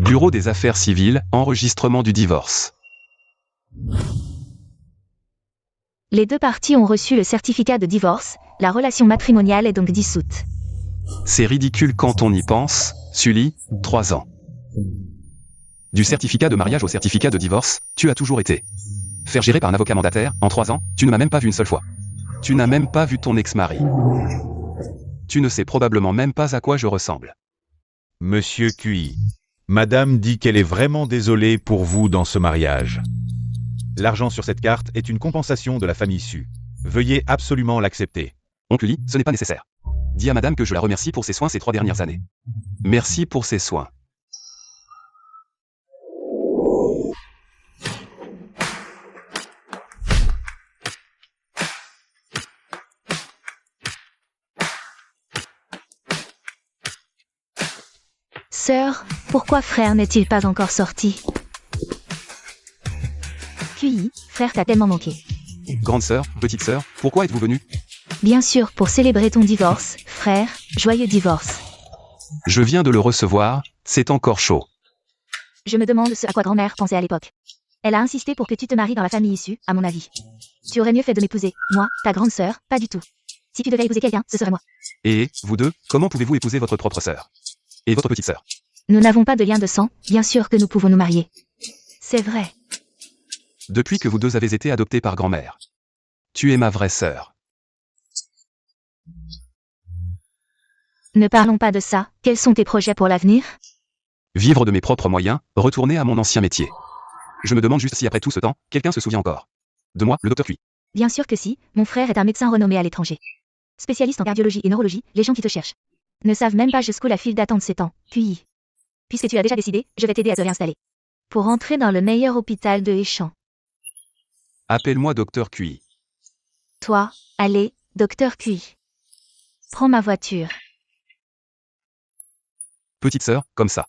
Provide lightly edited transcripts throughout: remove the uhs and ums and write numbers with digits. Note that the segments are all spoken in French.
Bureau des affaires civiles, enregistrement du divorce. Les deux parties ont reçu le certificat de divorce, la relation matrimoniale est donc dissoute. C'est ridicule quand on y pense, Sully, 3 ans. Du certificat de mariage au certificat de divorce, tu as toujours été. Faire gérer par un avocat mandataire, en 3 ans, tu ne m'as même pas vu une seule fois. Tu n'as même pas vu ton ex-mari. Tu ne sais probablement même pas à quoi je ressemble. Monsieur QI, Madame dit qu'elle est vraiment désolée pour vous dans ce mariage. L'argent sur cette carte est une compensation de la famille Su. Veuillez absolument l'accepter. Oncle Lee, ce n'est pas nécessaire. Dis à madame que je la remercie pour ses soins ces 3 dernières années. Merci pour ses soins. Sœur, pourquoi frère n'est-il pas encore sorti? QI, frère t'a tellement manqué. Grande sœur, petite sœur, pourquoi êtes-vous venue? Bien sûr, pour célébrer ton divorce, frère, joyeux divorce. Je viens de le recevoir, c'est encore chaud. Je me demande ce à quoi grand-mère pensait à l'époque. Elle a insisté pour que tu te maries dans la famille issue, à mon avis. Tu aurais mieux fait de m'épouser, moi, ta grande sœur, pas du tout. Si tu devais épouser quelqu'un, ce serait moi. Et, vous deux, comment pouvez-vous épouser votre propre sœur? Et votre petite sœur? Nous n'avons pas de lien de sang, bien sûr que nous pouvons nous marier. C'est vrai. Depuis que vous deux avez été adoptés par grand-mère. Tu es ma vraie sœur. Ne parlons pas de ça, quels sont tes projets pour l'avenir? Vivre de mes propres moyens, retourner à mon ancien métier. Je me demande juste si après tout ce temps, quelqu'un se souvient encore. De moi, le docteur Cui. Bien sûr que si, mon frère est un médecin renommé à l'étranger. Spécialiste en cardiologie et neurologie, les gens qui te cherchent ne savent même pas jusqu'où la file d'attente s'étend. Puis, puisque tu as déjà décidé, je vais t'aider à te réinstaller. Pour entrer dans le meilleur hôpital de Échamps. Appelle-moi docteur Cui. Toi, allez, docteur Cui. Prends ma voiture. Petite sœur, comme ça.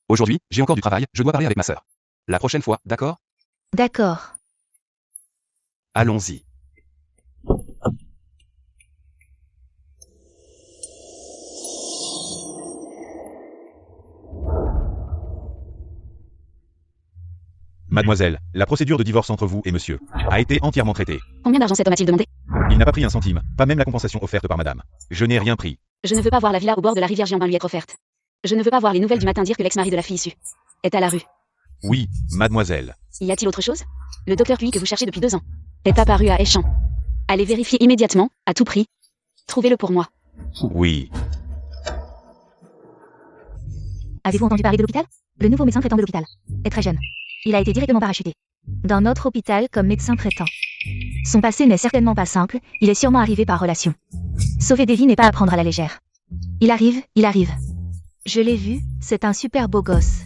Aujourd'hui, j'ai encore du travail, je dois parler avec ma sœur. La prochaine fois, d'accord? D'accord. Allons-y. Mademoiselle, la procédure de divorce entre vous et monsieur a été entièrement traitée. Combien d'argent cet homme a-t-il demandé? Il n'a pas pris un centime, pas même la compensation offerte par madame. Je n'ai rien pris. Je ne veux pas voir la villa au bord de la rivière Giambin lui être offerte. Je ne veux pas voir les nouvelles du matin dire que l'ex-mari de la fille issue est à la rue. Oui, mademoiselle. Y a-t-il autre chose? Le docteur Cui que vous cherchez depuis 2 ans est apparu à Échamps. Allez vérifier immédiatement, à tout prix. Trouvez-le pour moi. Oui. Avez-vous entendu parler de l'hôpital? Le nouveau médecin traitant de l'hôpital est très jeune. Il a été directement parachuté dans notre hôpital comme médecin traitant. Son passé n'est certainement pas simple, il est sûrement arrivé par relation. Sauver des vies n'est pas à prendre à la légère. Il arrive, il arrive. Je l'ai vu, c'est un super beau gosse.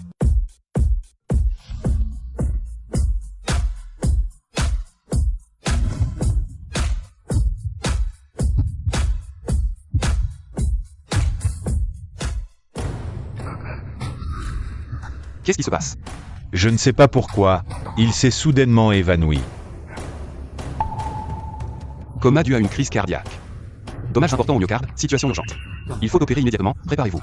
Qu'est-ce qui se passe? Je ne sais pas pourquoi, il s'est soudainement évanoui. Coma dû à une crise cardiaque. Dommage important au myocarde, situation urgente. Il faut opérer immédiatement, préparez-vous.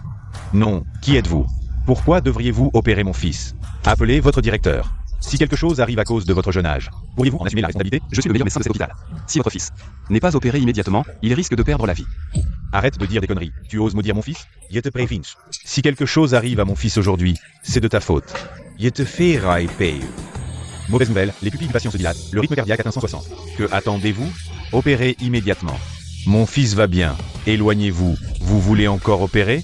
Non, qui êtes-vous? Pourquoi devriez-vous opérer mon fils? Appelez votre directeur. Si quelque chose arrive à cause de votre jeune âge, pourriez-vous en assumer la responsabilité? Je suis le meilleur médecin de cet hôpital. Si votre fils n'est pas opéré immédiatement, il risque de perdre la vie. Arrête de dire des conneries. Tu oses maudire mon fils? Je te préviens. Si quelque chose arrive à mon fils aujourd'hui, c'est de ta faute. Je te ferai payer. Mauvaise nouvelle, les pupilles du patient se dilatent, le rythme cardiaque atteint 160. Que attendez-vous? Opérez immédiatement. Mon fils va bien. Éloignez-vous. Vous voulez encore opérer?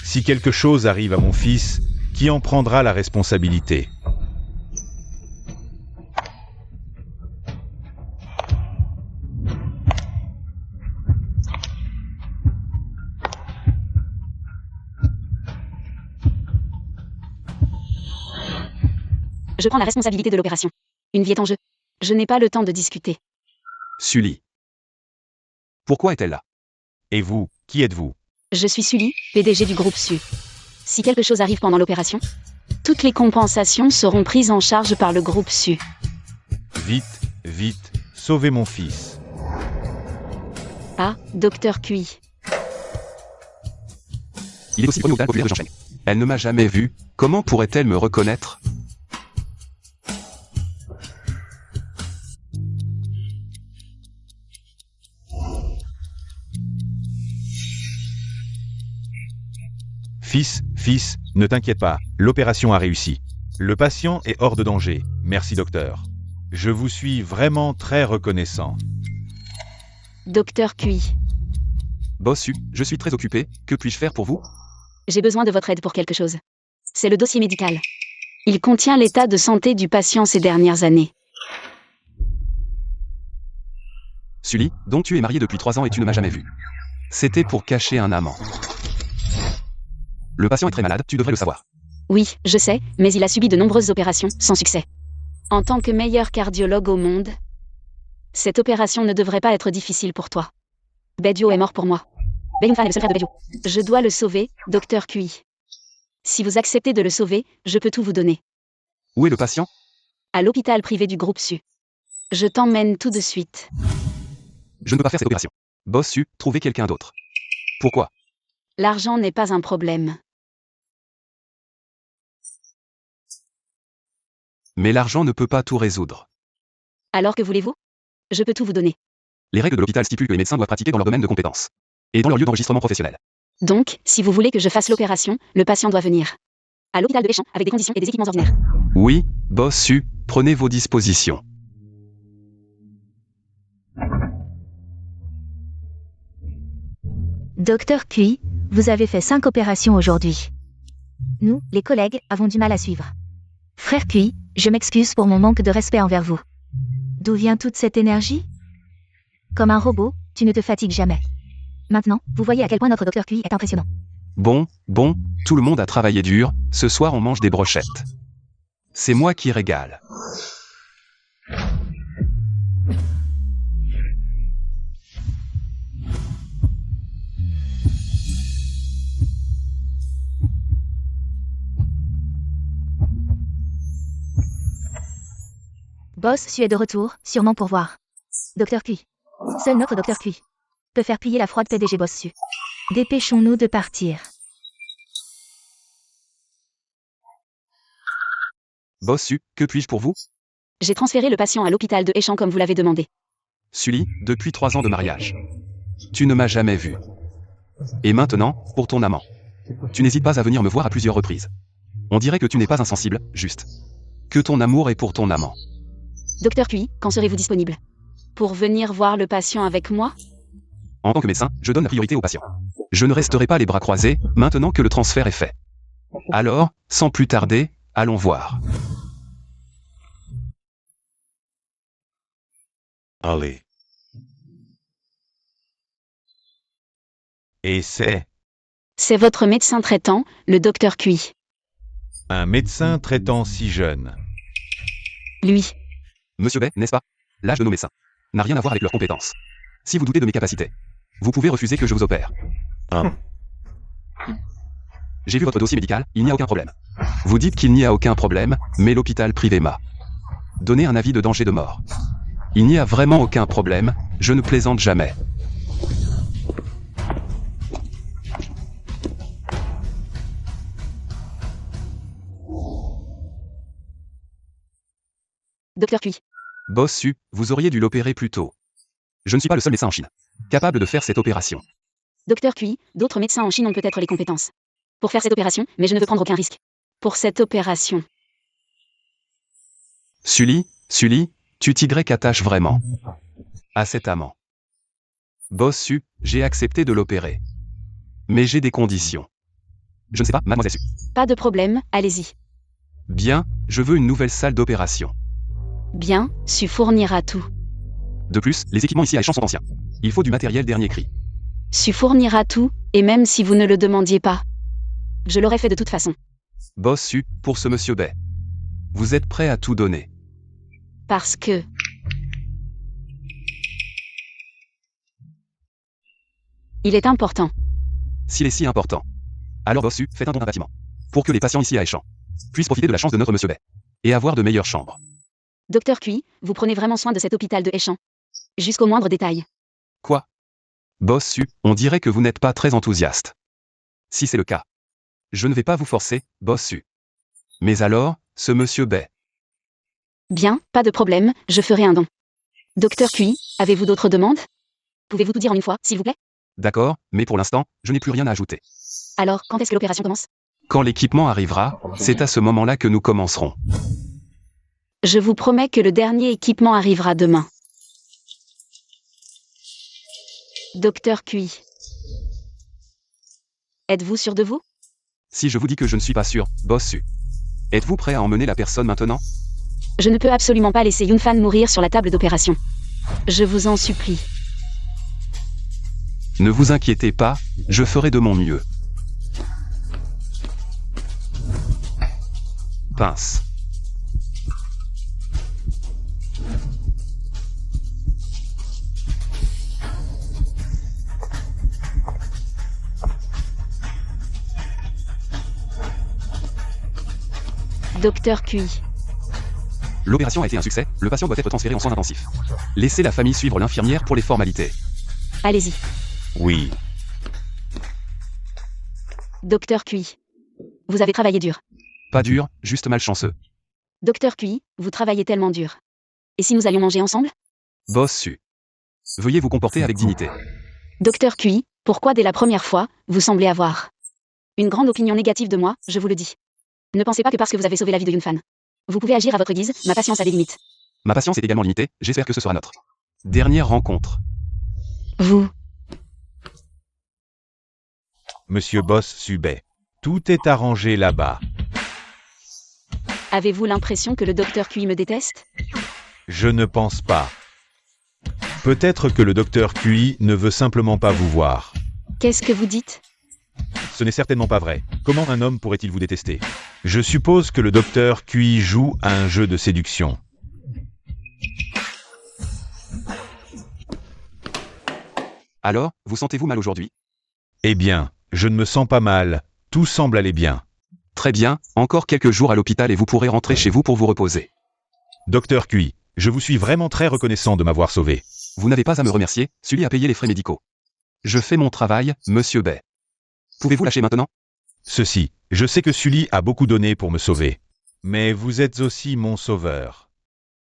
Si quelque chose arrive à mon fils, qui en prendra la responsabilité? Je prends la responsabilité de l'opération. Une vie est en jeu. Je n'ai pas le temps de discuter. Sully. Pourquoi est-elle là? Et vous, qui êtes-vous? Je suis Sully, PDG du groupe Su. Si quelque chose arrive pendant l'opération, toutes les compensations seront prises en charge par le groupe Su. Vite, vite, sauvez mon fils. Ah, docteur Cui. Il est aussi premier hôpital populaire de Jeancheng. Elle ne m'a jamais vu, comment pourrait-elle me reconnaître? Fils, ne t'inquiète pas, l'opération a réussi. Le patient est hors de danger, merci docteur. Je vous suis vraiment très reconnaissant. Docteur QI, Bossu, je suis très occupé, que puis-je faire pour vous? j'ai besoin de votre aide pour quelque chose. C'est le dossier médical. Il contient l'état de santé du patient ces dernières années. Sully, donc tu es marié depuis 3 ans et tu ne m'as jamais vu. C'était pour cacher un amant. Le patient est très malade, tu devrais le savoir. Oui, je sais, mais il a subi de nombreuses opérations, sans succès. En tant que meilleur cardiologue au monde, cette opération ne devrait pas être difficile pour toi. Bedio est mort pour moi. Beyunfan est le seul frère de Bedio. Je dois le sauver, docteur QI. Si vous acceptez de le sauver, je peux tout vous donner. Où est le patient? À l'hôpital privé du groupe SU. Je t'emmène tout de suite. Je ne peux pas faire cette opération. Bossu, trouvez quelqu'un d'autre. Pourquoi? L'argent n'est pas un problème. Mais l'argent ne peut pas tout résoudre. Alors que voulez-vous? Je peux tout vous donner. Les règles de l'hôpital stipulent que les médecins doivent pratiquer dans leur domaine de compétences. Et dans leur lieu d'enregistrement professionnel. Donc, si vous voulez que je fasse l'opération, le patient doit venir. À l'hôpital de Échamps, avec des conditions et des équipements ordinaires. Oui, Bossu, prenez vos dispositions. Docteur QI, vous avez fait 5 opérations aujourd'hui. Nous, les collègues, avons du mal à suivre. Frère QI, je m'excuse pour mon manque de respect envers vous. D'où vient toute cette énergie? Comme un robot, tu ne te fatigues jamais. Maintenant, vous voyez à quel point notre docteur QI est impressionnant. Bon, tout le monde a travaillé dur, ce soir on mange des brochettes. C'est moi qui régale. Boss Su est de retour, sûrement pour voir. Docteur QI. Seul notre docteur QI peut faire plier la froide PDG Boss Su. Dépêchons-nous de partir. Bossu, que puis-je pour vous? J'ai transféré le patient à l'hôpital de Échamps comme vous l'avez demandé. Sully, depuis 3 ans de mariage. Tu ne m'as jamais vu. Et maintenant, pour ton amant. Tu n'hésites pas à venir me voir à plusieurs reprises. On dirait que tu n'es pas insensible, juste. Que ton amour est pour ton amant. Docteur QI, quand serez-vous disponible? Pour venir voir le patient avec moi? En tant que médecin, je donne la priorité aux patients. Je ne resterai pas les bras croisés, maintenant que le transfert est fait. Alors, sans plus tarder, allons voir. Allez. Et C'est votre médecin traitant, le docteur QI. un médecin traitant si jeune. Lui. Monsieur Bay, n'est-ce pas? L'âge de nos médecins n'a rien à voir avec leurs compétences. Si vous doutez de mes capacités, vous pouvez refuser que je vous opère. J'ai vu votre dossier médical, il n'y a aucun problème. Vous dites qu'il n'y a aucun problème, mais l'hôpital privé m'a donné un avis de danger de mort. Il n'y a vraiment aucun problème, je ne plaisante jamais. Docteur QI. Bossu, vous auriez dû l'opérer plus tôt. Je ne suis pas le seul médecin en Chine capable de faire cette opération. Docteur QI, d'autres médecins en Chine ont peut-être les compétences pour faire cette opération, mais je ne veux prendre aucun risque. Pour cette opération. Sully, tu t'y attaches vraiment à cet amant. Bossu, j'ai accepté de l'opérer. Mais j'ai des conditions. Je ne sais pas, mademoiselle Su. Pas de problème, allez-y. Bien, je veux une nouvelle salle d'opération. Bien, Su fournira tout. De plus, les équipements ici à Échamps sont anciens. Il faut du matériel dernier cri. Su fournira tout, et même si vous ne le demandiez pas. Je l'aurais fait de toute façon. Bossu, pour ce monsieur Bay. Vous êtes prêt à tout donner. Parce que... il est important. S'il est si important. Alors Bossu, faites un don d'un bâtiment. Pour que les patients ici à Échamps puissent profiter de la chance de notre monsieur Bay. Et avoir de meilleures chambres. Docteur QI, vous prenez vraiment soin de cet hôpital de Échamps. Jusqu'au moindre détail. Quoi? Bossu, on dirait que vous n'êtes pas très enthousiaste. Si c'est le cas, Je ne vais pas vous forcer, boss Su. Mais alors, ce monsieur Bay. Bien, pas de problème, je ferai un don. Docteur QI, avez-vous d'autres demandes? Pouvez-vous tout dire en une fois, s'il vous plaît? D'accord, mais pour l'instant, je n'ai plus rien à ajouter. Alors, quand est-ce que l'opération commence? Quand l'équipement arrivera, c'est à ce moment-là que nous commencerons. Je vous promets que le dernier équipement arrivera demain. Docteur QI. Êtes-vous sûr de vous? Si je vous dis que je ne suis pas sûr, boss Su. Êtes-vous prêt à emmener la personne maintenant? Je ne peux absolument pas laisser Yunfan mourir sur la table d'opération. Je vous en supplie. Ne vous inquiétez pas, je ferai de mon mieux. Pince. Docteur QI. L'opération a été un succès, le patient doit être transféré en soins intensifs. Laissez la famille suivre l'infirmière pour les formalités. Allez-y. Oui. Docteur QI. Vous avez travaillé dur. Pas dur, juste malchanceux. Docteur QI, vous travaillez tellement dur. Et si nous allions manger ensemble? Boss Su. Veuillez vous comporter avec dignité. Docteur QI, pourquoi dès la première fois, vous semblez avoir une grande opinion négative de moi, je vous le dis. Ne pensez pas que parce que vous avez sauvé la vie de Yunfan, vous pouvez agir à votre guise, ma patience a des limites. Ma patience est également limitée, j'espère que ce sera notre dernière rencontre. Vous. Monsieur Boss Subet. Tout est arrangé là-bas. Avez-vous l'impression que le docteur QI me déteste? Je ne pense pas. Peut-être que le docteur QI ne veut simplement pas vous voir. Qu'est-ce que vous dites? Ce n'est certainement pas vrai. Comment un homme pourrait-il vous détester? Je suppose que le docteur QI joue à un jeu de séduction. Alors, vous sentez-vous mal aujourd'hui? Eh bien, je ne me sens pas mal. Tout semble aller bien. Très bien, encore quelques jours à l'hôpital et vous pourrez rentrer chez vous pour vous reposer. Docteur QI, je vous suis vraiment très reconnaissant de m'avoir sauvé. Vous n'avez pas à me remercier, Sully a payé les frais médicaux. Je fais mon travail, monsieur Bay. Pouvez-vous lâcher maintenant? Ceci, je sais que Sully a beaucoup donné pour me sauver. Mais vous êtes aussi mon sauveur.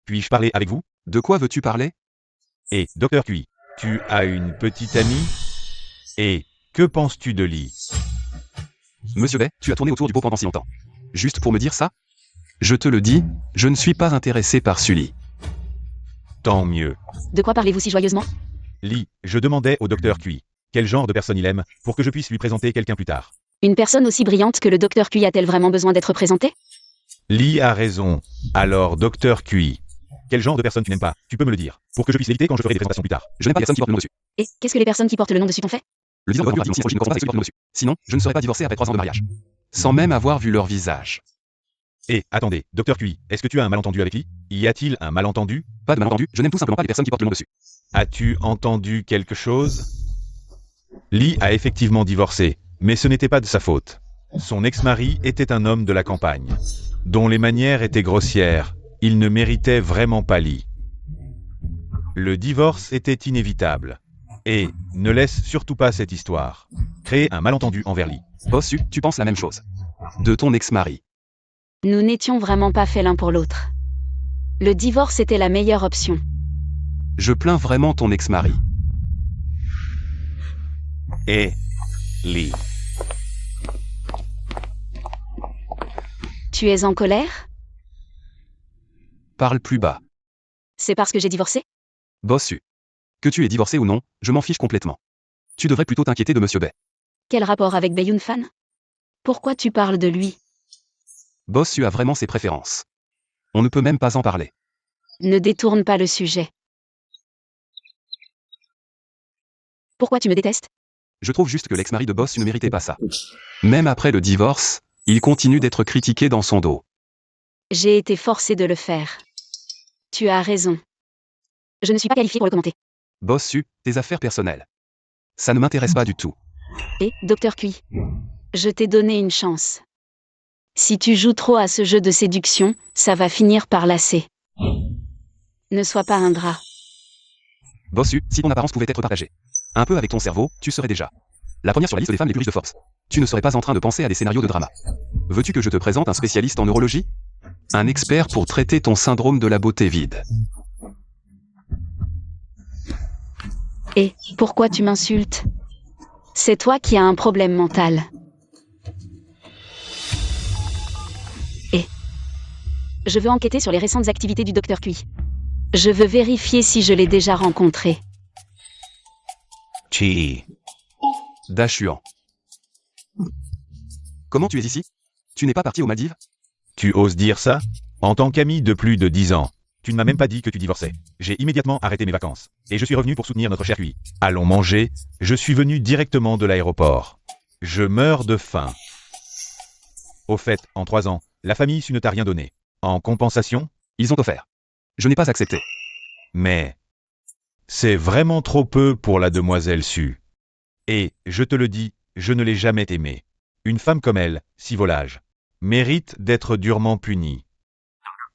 Puis-je parler avec vous? De quoi veux-tu parler? Et, docteur QI, tu as une petite amie? Et, que penses-tu de Lee? Monsieur Bay, tu as tourné autour du pot pendant si longtemps. Juste pour me dire ça? Je te le dis, je ne suis pas intéressé par Sully. Tant mieux. De quoi parlez-vous si joyeusement? Lee, je demandais au docteur QI quel genre de personne il aime pour que je puisse lui présenter quelqu'un plus tard. Une personne aussi brillante que le docteur QI a-t-elle vraiment besoin d'être présentée? Lee a raison. Alors, docteur QI, quel genre de personne tu n'aimes pas? Tu peux me le dire, pour que je puisse l'éviter quand je ferai des présentations plus tard. Je n'aime pas les personnes qui portent le nom dessus. Et qu'est-ce que les personnes qui portent le nom dessus t'ont fait? Le divorce doit être si ne correspond pas avec ceux qui portent le nom dessus. Sinon, je ne serais pas divorcé après 3 ans de mariage. Sans même avoir vu leur visage. Et, attendez, docteur QI, est-ce que tu as un malentendu avec Lee? Y a-t-il un malentendu? Pas de malentendu, je n'aime tout simplement pas les personnes qui portent le nom dessus. As-tu entendu quelque chose? Lee a effectivement divorcé, mais ce n'était pas de sa faute. Son ex-mari était un homme de la campagne, dont les manières étaient grossières. Il ne méritait vraiment pas Lee. Le divorce était inévitable. Et, ne laisse surtout pas cette histoire créer un malentendu envers Lee. Boss Su, tu penses la même chose. De ton ex-mari. Nous n'étions vraiment pas faits l'un pour l'autre. Le divorce était la meilleure option. Je plains vraiment ton ex-mari. Et Lee. Tu es en colère? Parle plus bas. C'est parce que j'ai divorcé? Boss Su. Que tu aies divorcé ou non, je m'en fiche complètement. Tu devrais plutôt t'inquiéter de monsieur Bay. Quel rapport avec Bae Yunfan? Pourquoi tu parles de lui? Boss Su a vraiment ses préférences. On ne peut même pas en parler. Ne détourne pas le sujet. Pourquoi tu me détestes? Je trouve juste que l'ex-mari de Boss Su ne méritait pas ça. Même après le divorce, il continue d'être critiqué dans son dos. J'ai été forcée de le faire. Tu as raison. Je ne suis pas qualifiée pour le commenter. Boss Su, tes affaires personnelles. Ça ne m'intéresse pas du tout. Et, docteur QI, je t'ai donné une chance. Si tu joues trop à ce jeu de séduction, ça va finir par lasser. Ne sois pas ingrat. Boss Su, si ton apparence pouvait être partagée. Un peu avec ton cerveau, tu serais déjà La première sur la liste des femmes les plus riches de Forbes. Tu ne serais pas en train de penser à des scénarios de drama. Veux-tu que je te présente un spécialiste en neurologie? Un expert pour traiter ton syndrome de la beauté vide. Et pourquoi tu m'insultes? C'est toi qui as un problème mental. Et je veux enquêter sur les récentes activités du Dr. Cui. Je veux vérifier si je l'ai déjà rencontré. Chi. Dachuan. Comment tu es ici? Tu n'es pas parti aux Maldives? Tu oses dire ça? En tant qu'ami de plus de 10 ans, tu ne m'as même pas dit que tu divorçais. J'ai immédiatement arrêté mes vacances. Et je suis revenu pour soutenir notre cher Cui. Allons manger. Je suis venu directement de l'aéroport. Je meurs de faim. Au fait, en 3 ans, la famille Su ne t'a rien donné. En compensation? Ils ont offert. Je n'ai pas accepté. Mais c'est vraiment trop peu pour la demoiselle Su. Et, je te le dis, je ne l'ai jamais aimée. Une femme comme elle, si volage, mérite d'être durement punie.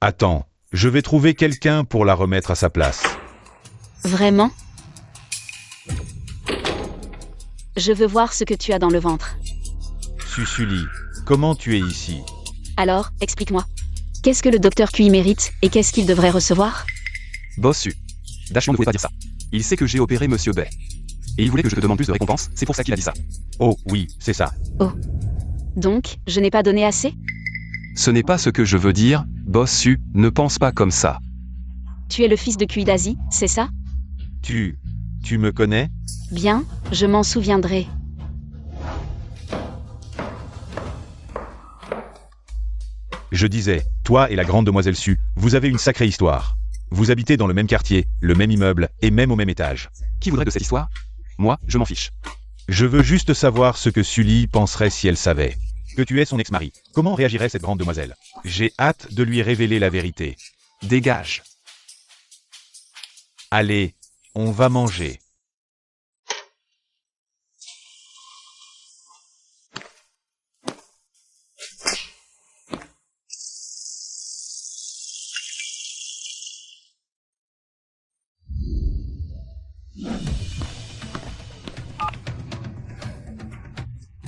Attends, je vais trouver quelqu'un pour la remettre à sa place. Vraiment? Je veux voir ce que tu as dans le ventre. Susuli, comment tu es ici? Alors, explique-moi. Qu'est-ce que le Dr. Cui mérite et qu'est-ce qu'il devrait recevoir? Boss Su. Dachuan ne voulait pas dire ça. Il sait que j'ai opéré Monsieur Bay. Et il voulait que je te demande plus de récompense, c'est pour ça qu'il a dit ça. Oh oui, c'est ça. Oh. Donc, je n'ai pas donné assez? Ce n'est pas ce que je veux dire, Boss Su, ne pense pas comme ça. Tu es le fils de Cui d'Asie, c'est ça? Tu me connais? Bien, je m'en souviendrai. Je disais, toi et la grande demoiselle Su, vous avez une sacrée histoire. Vous habitez dans le même quartier, le même immeuble, et même au même étage. Qui voudrait de cette histoire? Moi, je m'en fiche. Je veux juste savoir ce que Sully penserait si elle savait. Que tu es son ex-mari. Comment réagirait cette grande demoiselle? J'ai hâte de lui révéler la vérité. Dégage. Allez, on va manger.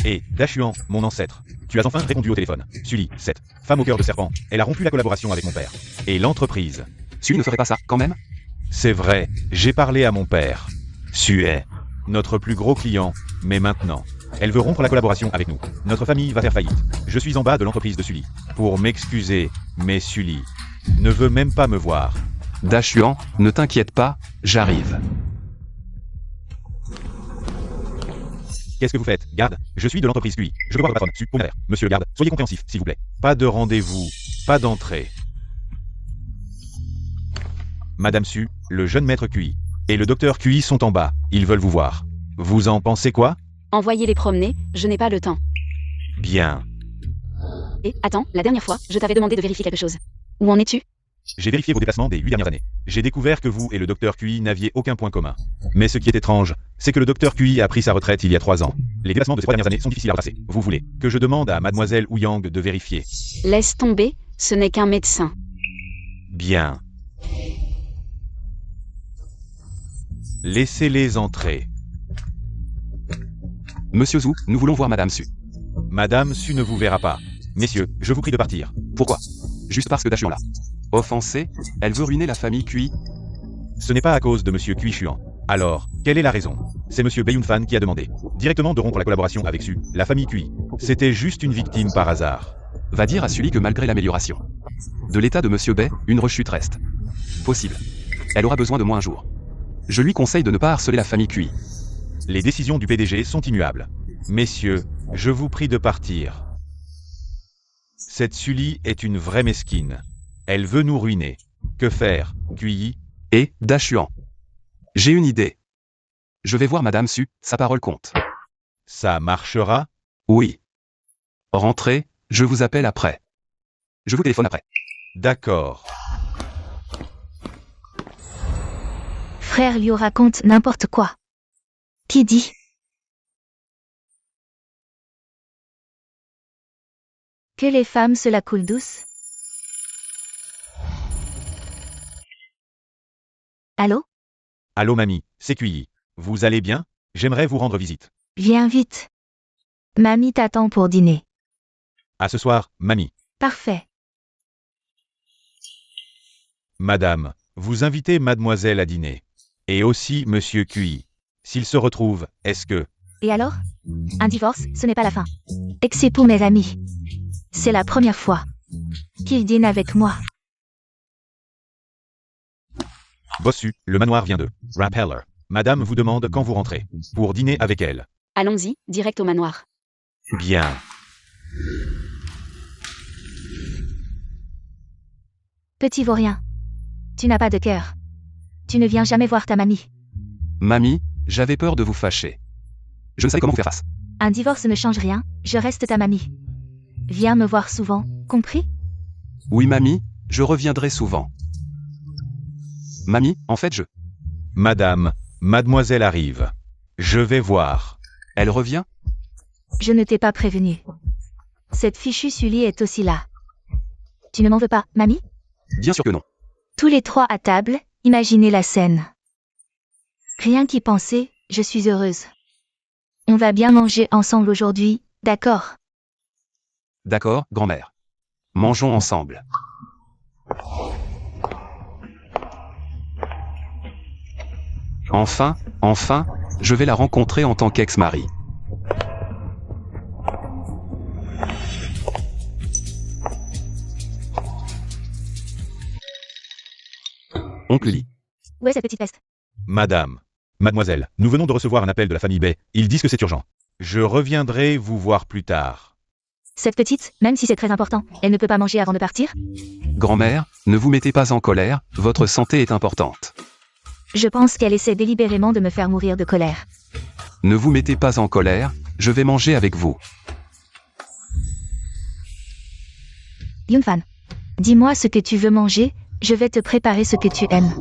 Et, Dachuan, mon ancêtre, tu as enfin répondu au téléphone. Sully, cette femme au cœur de serpent, elle a rompu la collaboration avec mon père. Et l'entreprise. Su ne ferait pas ça, quand même? C'est vrai, j'ai parlé à mon père. Su est notre plus gros client, mais maintenant, elle veut rompre la collaboration avec nous. Notre famille va faire faillite. Je suis en bas de l'entreprise de Sully. Pour m'excuser, mais Sully ne veut même pas me voir. Dachuan, ne t'inquiète pas, j'arrive. Qu'est-ce que vous faites, garde? Je suis de l'entreprise Cui. Je veux voir le patron. Su, pour une affaire. Monsieur garde, soyez compréhensif, s'il vous plaît. Pas de rendez-vous, pas d'entrée. Madame Su, le jeune maître Cui et le docteur Cui sont en bas. Ils veulent vous voir. Vous en pensez quoi? Envoyez-les promener, je n'ai pas le temps. Bien. Et, attends, la dernière fois, je t'avais demandé de vérifier quelque chose. Où en es-tu? J'ai vérifié vos déplacements des 8 dernières années. J'ai découvert que vous et le docteur Cui n'aviez aucun point commun. Mais ce qui est étrange, c'est que le docteur Cui a pris sa retraite il y a 3 ans. Les déplacements de ces 3 dernières années sont difficiles à retracer. Vous voulez que je demande à mademoiselle Ouyang de vérifier? Laisse tomber, ce n'est qu'un médecin. Bien. Laissez-les entrer. Monsieur Zhu, nous voulons voir Madame Su. Madame Su ne vous verra pas. Messieurs, je vous prie de partir. Pourquoi? Juste parce que Dachuan là. Offensée, elle veut ruiner la famille Cui. Ce n'est pas à cause de Monsieur Cui Chuan. Alors, quelle est la raison? C'est Monsieur Baiyun Fan qui a demandé directement de rompre la collaboration avec Su, la famille Cui. C'était juste une victime par hasard. Va dire à Sully que malgré l'amélioration de l'état de Monsieur Bay, une rechute reste possible. Elle aura besoin de moi un jour. Je lui conseille de ne pas harceler la famille Cui. Les décisions du PDG sont immuables. Messieurs, je vous prie de partir. Cette Sully est une vraie mesquine. Elle veut nous ruiner. Que faire, Cui? Et, Dachuan. J'ai une idée. Je vais voir Madame Su, sa parole compte. Ça marchera? Oui. Rentrez, je vous appelle après. Je vous téléphone après. D'accord. Frère Liu raconte n'importe quoi. Qui dit? Que les femmes se la coulent douce? Allô? Allô mamie, c'est Cui. Vous allez bien? J'aimerais vous rendre visite. Viens vite. Mamie t'attend pour dîner. À ce soir, mamie. Parfait. Madame, vous invitez mademoiselle à dîner. Et aussi monsieur QI. S'il se retrouve, est-ce que... Et alors? Un divorce, ce n'est pas la fin. Et que c'est pour mes amis. C'est la première fois qu'ils dînent avec moi. Bossu, le manoir vient de Rappeller. Madame vous demande quand vous rentrez. Pour dîner avec elle. Allons-y, direct au manoir. Bien. Petit vaurien. Tu n'as pas de cœur. Tu ne viens jamais voir ta mamie. Mamie, j'avais peur de vous fâcher. Je ne savais comment vous faire face. Un divorce ne change rien, je reste ta mamie. Viens me voir souvent, compris? Oui, mamie, je reviendrai souvent. Mamie, en fait, Madame, mademoiselle arrive. Je vais voir. Elle revient? Je ne t'ai pas prévenu. Cette fichue Sully est aussi là. Tu ne m'en veux pas, mamie? Bien sûr que non. Tous les trois à table, imaginez la scène. Rien qu'y penser, je suis heureuse. On va bien manger ensemble aujourd'hui, d'accord? D'accord, grand-mère. Mangeons ensemble. Enfin, je vais la rencontrer en tant qu'ex-mari. Oncle Lee. Où est cette petite peste? Madame. Mademoiselle, nous venons de recevoir un appel de la famille Bay. Ils disent que c'est urgent. Je reviendrai vous voir plus tard. Cette petite, même si c'est très important, elle ne peut pas manger avant de partir? Grand-mère, ne vous mettez pas en colère, votre santé est importante. Je pense qu'elle essaie délibérément de me faire mourir de colère. Ne vous mettez pas en colère, je vais manger avec vous. Yunfan. Dis-moi ce que tu veux manger, je vais te préparer ce que tu aimes.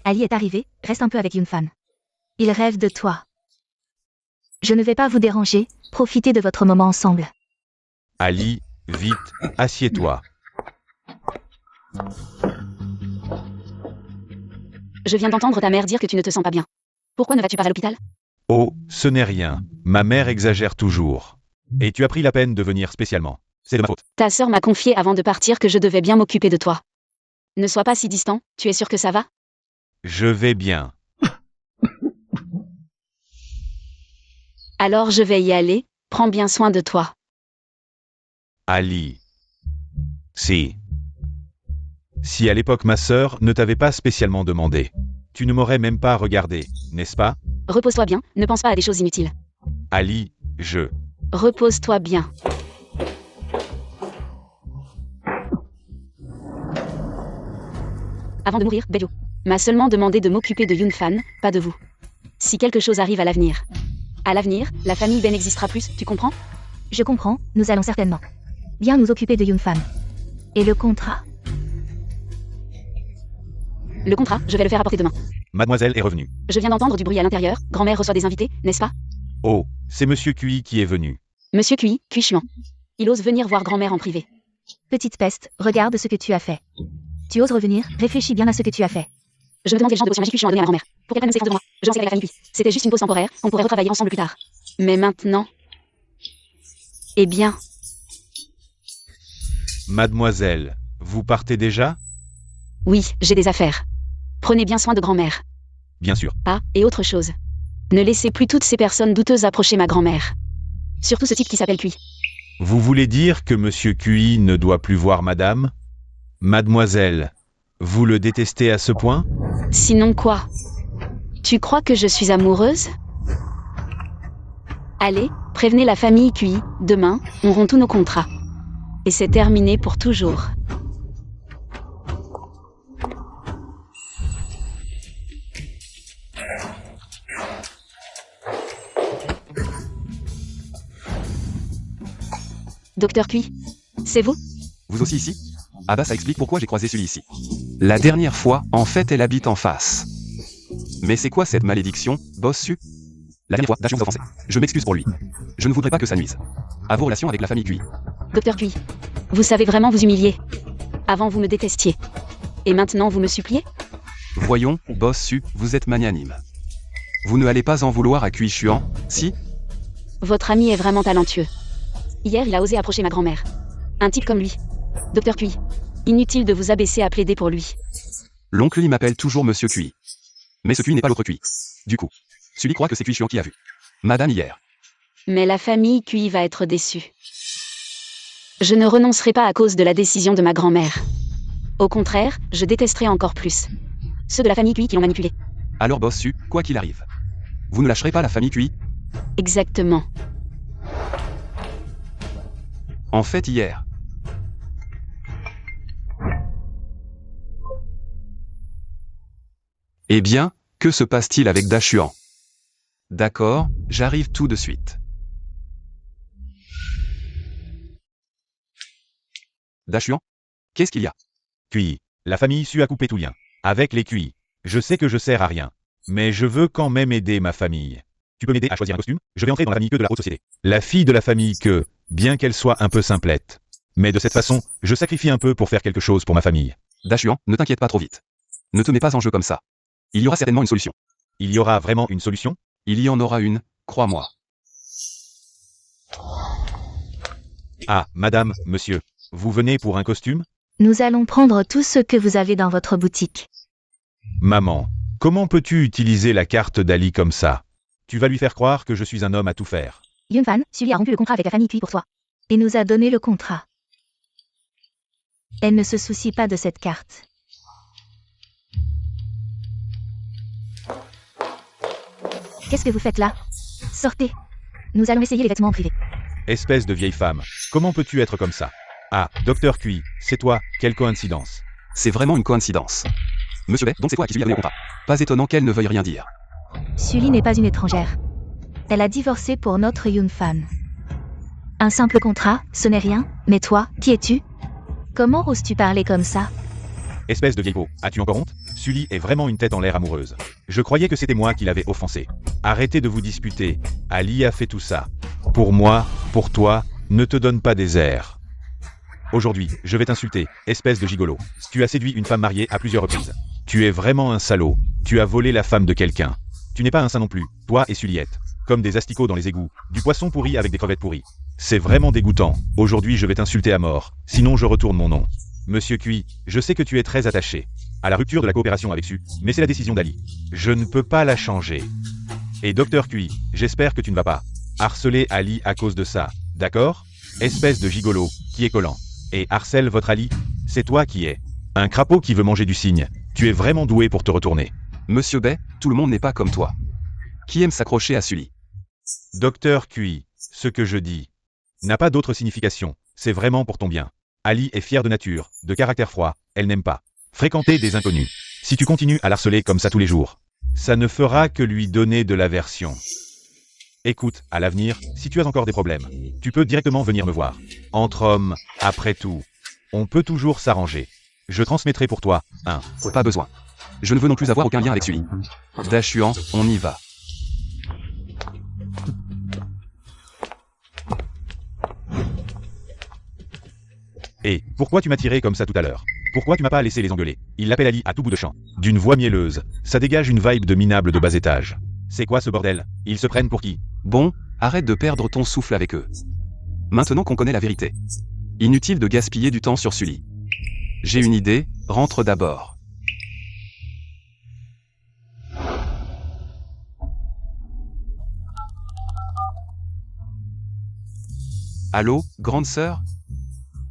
Ali est arrivé, reste un peu avec Yunfan. Il rêve de toi. Je ne vais pas vous déranger, profitez de votre moment ensemble. Ali, vite, assieds-toi. Je viens d'entendre ta mère dire que tu ne te sens pas bien. Pourquoi ne vas-tu pas à l'hôpital? Oh, ce n'est rien. Ma mère exagère toujours. Et tu as pris la peine de venir spécialement. C'est de ma faute. Ta sœur m'a confié avant de partir que je devais bien m'occuper de toi. Ne sois pas si distant, tu es sûr que ça va? Je vais bien. Alors je vais y aller, prends bien soin de toi. Ali. Si à l'époque ma sœur ne t'avait pas spécialement demandé, tu ne m'aurais même pas regardé, n'est-ce pas? Repose-toi bien, ne pense pas à des choses inutiles. Ali, Repose-toi bien. Avant de mourir, Bedio m'a seulement demandé de m'occuper de Yunfan, pas de vous. Si quelque chose arrive à l'avenir, la famille Ben existera plus, tu comprends? Je comprends, nous allons certainement bien nous occuper de Yunfan. Et le contrat? Le contrat, je vais le faire apporter demain. Mademoiselle est revenue. Je viens d'entendre du bruit à l'intérieur, grand-mère reçoit des invités, n'est-ce pas? Oh, c'est Monsieur QI qui est venu. Monsieur QI, Cuichuan. Il ose venir voir grand-mère en privé. Petite peste, regarde ce que tu as fait. Tu oses revenir, réfléchis bien à ce que tu as fait. Je me demande quel genre de potion magique Cuichuan a donné à ma grand-mère. Pour qu'elle prenne ses de moi. Je n'en sais rien avec la famille Cui. C'était juste une pause temporaire, on pourrait retravailler ensemble plus tard. Mais maintenant... Eh bien... Mademoiselle, vous partez déjà? Oui, j'ai des affaires. Prenez bien soin de grand-mère. Bien sûr. Ah, et autre chose. Ne laissez plus toutes ces personnes douteuses approcher ma grand-mère. Surtout ce type qui s'appelle Cui. Vous voulez dire que Monsieur QI ne doit plus voir Madame? Mademoiselle, vous le détestez à ce point? Sinon quoi? Tu crois que je suis amoureuse? Allez, prévenez la famille Cui, demain, on rompt tous nos contrats. Et c'est terminé pour toujours. Docteur Cui, c'est vous? Vous aussi ici? Ah bah ça explique pourquoi j'ai croisé celui ici. La dernière fois, en fait, elle habite en face. Mais c'est quoi cette malédiction, Bossu? La dernière fois, Dash vous offensé. Je m'excuse pour lui. Je ne voudrais pas que ça nuise à vos relations avec la famille Cui. Docteur Cui, vous savez vraiment vous humilier. Avant vous me détestiez. Et maintenant vous me suppliez? Voyons, Bossu, vous êtes magnanime. Vous ne allez pas en vouloir à Cui Chuan, si? Votre ami est vraiment talentueux. Hier, il a osé approcher ma grand-mère. Un type comme lui. Docteur Cui. Inutile de vous abaisser à plaider pour lui. L'oncle Lee m'appelle toujours Monsieur Cui. Mais ce Cui n'est pas l'autre Cui. Du coup, Sully croit que c'est Cui Chuan qui a vu Madame hier. Mais la famille Cui va être déçue. Je ne renoncerai pas à cause de la décision de ma grand-mère. Au contraire, je détesterai encore plus ceux de la famille Cui qui l'ont manipulé. Alors boss Su, quoi qu'il arrive. Vous ne lâcherez pas la famille Cui? Exactement. En fait hier. Eh bien, que se passe-t-il avec Da Chuan? D'accord, j'arrive tout de suite. Da Chuan? Qu'est-ce qu'il y a? Cui. La famille Su a coupé tout lien. Avec les Cui. Je sais que je sers à rien. Mais je veux quand même aider ma famille. Tu peux m'aider à choisir un costume? Je vais entrer dans la famille que de la haute société. La fille de la famille que, bien qu'elle soit un peu simplette. Mais de cette façon, je sacrifie un peu pour faire quelque chose pour ma famille. Da Chuan, ne t'inquiète pas trop vite. Ne te mets pas en jeu comme ça. Il y aura certainement une solution. Il y aura vraiment une solution? Il y en aura une, crois-moi. Ah, madame, monsieur. Vous venez pour un costume? Nous allons prendre tout ce que vous avez dans votre boutique. Maman, comment peux-tu utiliser la carte d'Ali comme ça? Tu vas lui faire croire que je suis un homme à tout faire. Yunfan, Sully a rompu le contrat avec la famille Cui pour toi. Et nous a donné le contrat. Elle ne se soucie pas de cette carte. Qu'est-ce que vous faites là? Sortez. Nous allons essayer les vêtements en privé. Espèce de vieille femme, comment peux-tu être comme ça? Ah, docteur Cui, c'est toi, quelle coïncidence. C'est vraiment une coïncidence. Monsieur Bay, donc c'est toi à qui Sully a donné le contrat. Pas étonnant qu'elle ne veuille rien dire. Sully n'est pas une étrangère. Elle a divorcé pour notre Yunfan. Un simple contrat, ce n'est rien, mais toi, qui es-tu? Comment oses-tu parler comme ça? Espèce de vieille peau, as-tu encore honte? Sully est vraiment une tête en l'air amoureuse. Je croyais que c'était moi qui l'avais offensé. Arrêtez de vous disputer. Ali a fait tout ça. Pour moi, pour toi, ne te donne pas des airs. Aujourd'hui, je vais t'insulter, espèce de gigolo. Tu as séduit une femme mariée à plusieurs reprises. Tu es vraiment un salaud. Tu as volé la femme de quelqu'un. Tu n'es pas un saint non plus, toi et Sulliette. Comme des asticots dans les égouts, du poisson pourri avec des crevettes pourries. C'est vraiment dégoûtant. Aujourd'hui, je vais t'insulter à mort. Sinon, je retourne mon nom. Monsieur Cui, je sais que tu es très attaché à la rupture de la coopération avec Su, mais c'est la décision d'Ali. Je ne peux pas la changer. Et docteur Cui, j'espère que tu ne vas pas harceler Ali à cause de ça, d'accord? Espèce de gigolo, qui est collant. Et harcèle votre Ali, c'est toi qui es un crapaud qui veut manger du cygne. Tu es vraiment doué pour te retourner. Monsieur Bay, tout le monde n'est pas comme toi. Qui aime s'accrocher à Sully? Docteur Cui, ce que je dis n'a pas d'autre signification, c'est vraiment pour ton bien. Ali est fière de nature, de caractère froid, elle n'aime pas fréquenter des inconnus. Si tu continues à l'harceler comme ça tous les jours, ça ne fera que lui donner de l'aversion. Écoute, à l'avenir, si tu as encore des problèmes, tu peux directement venir me voir. Entre hommes, après tout, on peut toujours s'arranger. Je transmettrai pour toi un. Pas besoin. Je ne veux non plus avoir aucun lien avec Sully. Da Chuan, on y va. Et pourquoi tu m'as tiré comme ça tout à l'heure? Pourquoi tu m'as pas laissé les engueuler? Il l'appelle Ali à tout bout de champ. D'une voix mielleuse, ça dégage une vibe de minable de bas étage. C'est quoi ce bordel? Ils se prennent pour qui? Bon, arrête de perdre ton souffle avec eux. Maintenant qu'on connaît la vérité. Inutile de gaspiller du temps sur Sully. J'ai une idée, rentre d'abord. Allô, grande sœur?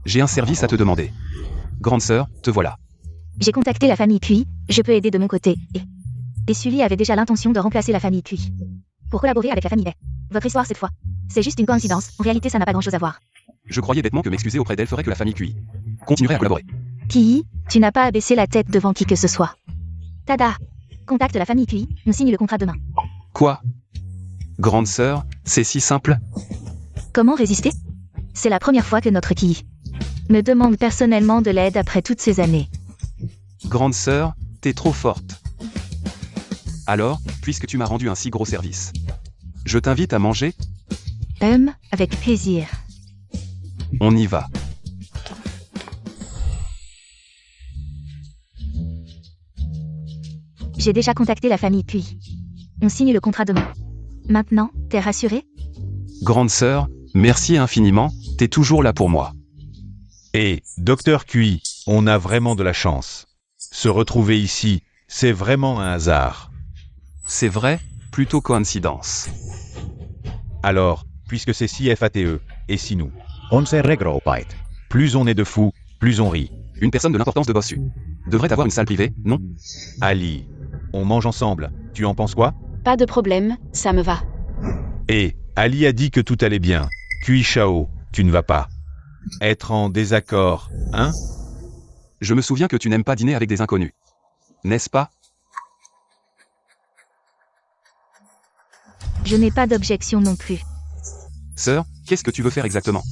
J'ai un service à te demander. Grande sœur, te voilà. J'ai contacté la famille Cui, je peux aider de mon côté. Et Sully avait déjà l'intention de remplacer la famille Cui. Pour collaborer avec la famille Bay. Votre histoire cette fois. C'est juste une coïncidence, en réalité ça n'a pas grand chose à voir. Je croyais bêtement que m'excuser auprès d'elle ferait que la famille Cui continuerait à collaborer. Qui? Tu n'as pas à baisser la tête devant qui que ce soit. Tada! Contacte la famille Cui, on signe le contrat demain. Quoi? Grande sœur, c'est si simple? Comment résister? C'est la première fois que notre Qui me demande personnellement de l'aide après toutes ces années. Grande sœur, t'es trop forte. Alors, puisque tu m'as rendu un si gros service, je t'invite à manger? Avec plaisir. On y va. J'ai déjà contacté la famille Cui. On signe le contrat demain. Maintenant, t'es rassuré? Grande sœur, merci infiniment, t'es toujours là pour moi. Et, Docteur QI, on a vraiment de la chance. Se retrouver ici, c'est vraiment un hasard. C'est vrai, plutôt coïncidence. Alors, puisque c'est si FATE, et si nous, on se regroupe, plus on est de fous, plus on rit. Une personne de l'importance de Bossu devrait avoir une salle privée, non? Ali, on mange ensemble, tu en penses quoi? Pas de problème, ça me va. Et, Ali a dit que tout allait bien. QI Shao, tu ne vas pas être en désaccord, hein? Je me souviens que tu n'aimes pas dîner avec des inconnus. N'est-ce pas? Je n'ai pas d'objection non plus. Sœur, qu'est-ce que tu veux faire exactement?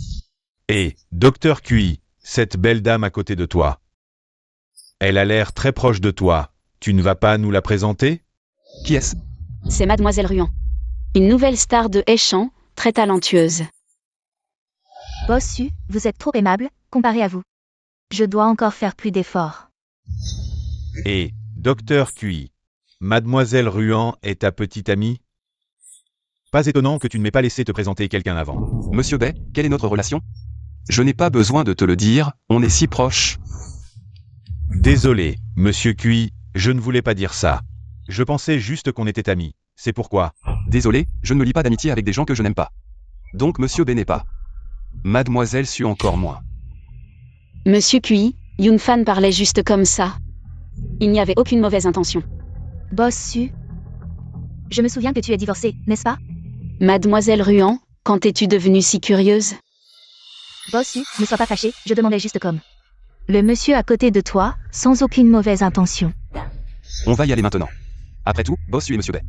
Et, Docteur QI, cette belle dame à côté de toi. Elle a l'air très proche de toi. Tu ne vas pas nous la présenter? Qui est-ce? C'est Mademoiselle Ruan. Une nouvelle star de Échamps, très talentueuse. Bossu, vous êtes trop aimable, comparé à vous. Je dois encore faire plus d'efforts. Et, Docteur QI, Mademoiselle Ruan est ta petite amie? Pas étonnant que tu ne m'aies pas laissé te présenter quelqu'un avant. Monsieur Bay, quelle est notre relation? Je n'ai pas besoin de te le dire, on est si proches. Désolé, Monsieur QI, je ne voulais pas dire ça. Je pensais juste qu'on était amis, c'est pourquoi. Désolé, je ne me lie pas d'amitié avec des gens que je n'aime pas. Donc Monsieur Bay n'est pas. Mademoiselle Su encore moins. Monsieur QI, Yunfan parlait juste comme ça. Il n'y avait aucune mauvaise intention. Bossu. Je me souviens que tu es divorcée, n'est-ce pas? Mademoiselle Ruan, quand es-tu devenue si curieuse? Bossu, ne sois pas fâché, je demandais juste comme. Le monsieur à côté de toi, sans aucune mauvaise intention. On va y aller maintenant. Après tout, Bossu et Monsieur Bay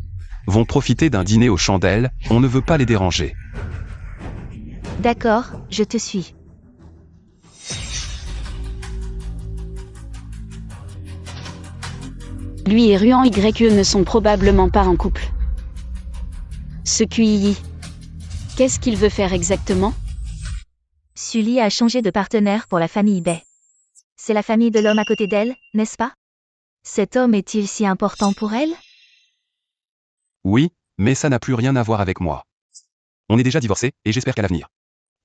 vont profiter d'un dîner aux chandelles, on ne veut pas les déranger. D'accord, je te suis. Lui et Ruan YE ne sont probablement pas en couple. Ce QI, qu'est-ce qu'il veut faire exactement? Sully a changé de partenaire pour la famille Bay. C'est la famille de l'homme à côté d'elle, n'est-ce pas? Cet homme est-il si important pour elle? Oui, mais ça n'a plus rien à voir avec moi. On est déjà divorcés, et j'espère qu'à l'avenir,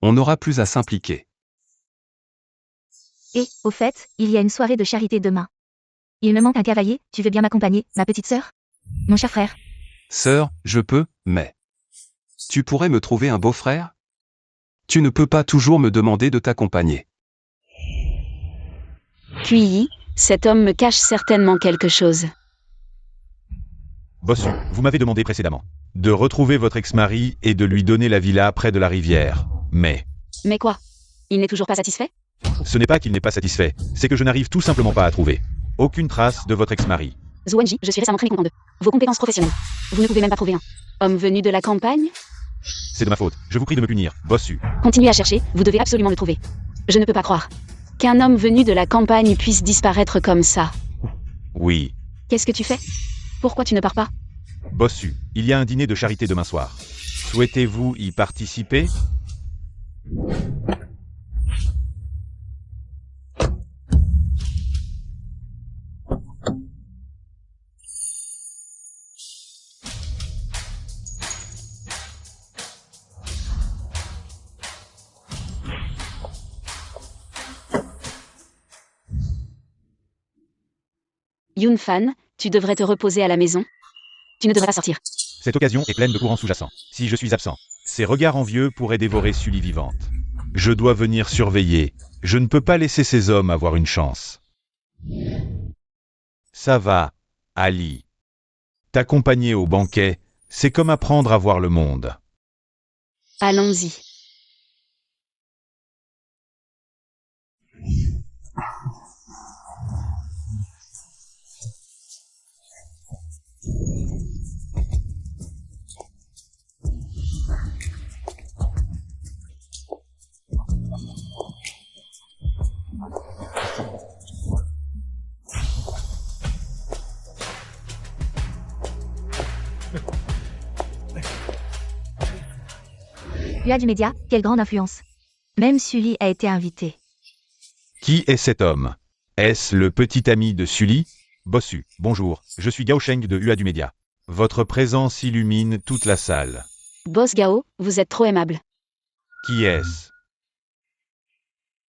on n'aura plus à s'impliquer. Et, au fait, il y a une soirée de charité demain. Il me manque un cavalier, tu veux bien m'accompagner, ma petite sœur? Mon cher frère. Sœur, je peux, mais... Tu pourrais me trouver un beau-frère? Tu ne peux pas toujours me demander de t'accompagner. QI, cet homme me cache certainement quelque chose. Bossu, vous m'avez demandé précédemment de retrouver votre ex-mari et de lui donner la villa près de la rivière. Mais, Mais quoi? Il n'est toujours pas satisfait? ce n'est pas qu'il n'est pas satisfait, c'est que je n'arrive tout simplement pas à trouver aucune trace de votre ex-mari. Zouenji, je suis récemment très mécontent de vos compétences professionnelles. Vous ne pouvez même pas trouver un homme venu de la campagne? C'est de ma faute, je vous prie de me punir, Bossu. Continuez à chercher, vous devez absolument le trouver. Je ne peux pas croire qu'un homme venu de la campagne puisse disparaître comme ça. Oui, Qu'est-ce que tu fais? Pourquoi tu ne pars pas? Bossu, il y a un dîner de charité demain soir. Souhaitez-vous y participer? Yunfan, tu devrais te reposer à la maison. Tu ne devrais pas sortir. Cette occasion est pleine de courants sous-jacents. Si je suis absent, ces regards envieux pourraient dévorer Sully vivante. Je dois venir surveiller. Je ne peux pas laisser ces hommes avoir une chance. Ça va, Ali. T'accompagner au banquet, c'est comme apprendre à voir le monde. Allons-y. Lui a du média, quelle grande influence. Même Sully a été invité. Qui est cet homme? Est-ce le petit ami de Sully? Bossu, bonjour, je suis Gao Sheng de UA du Média. Votre présence illumine toute la salle. Boss Gao, vous êtes trop aimable. Qui est-ce?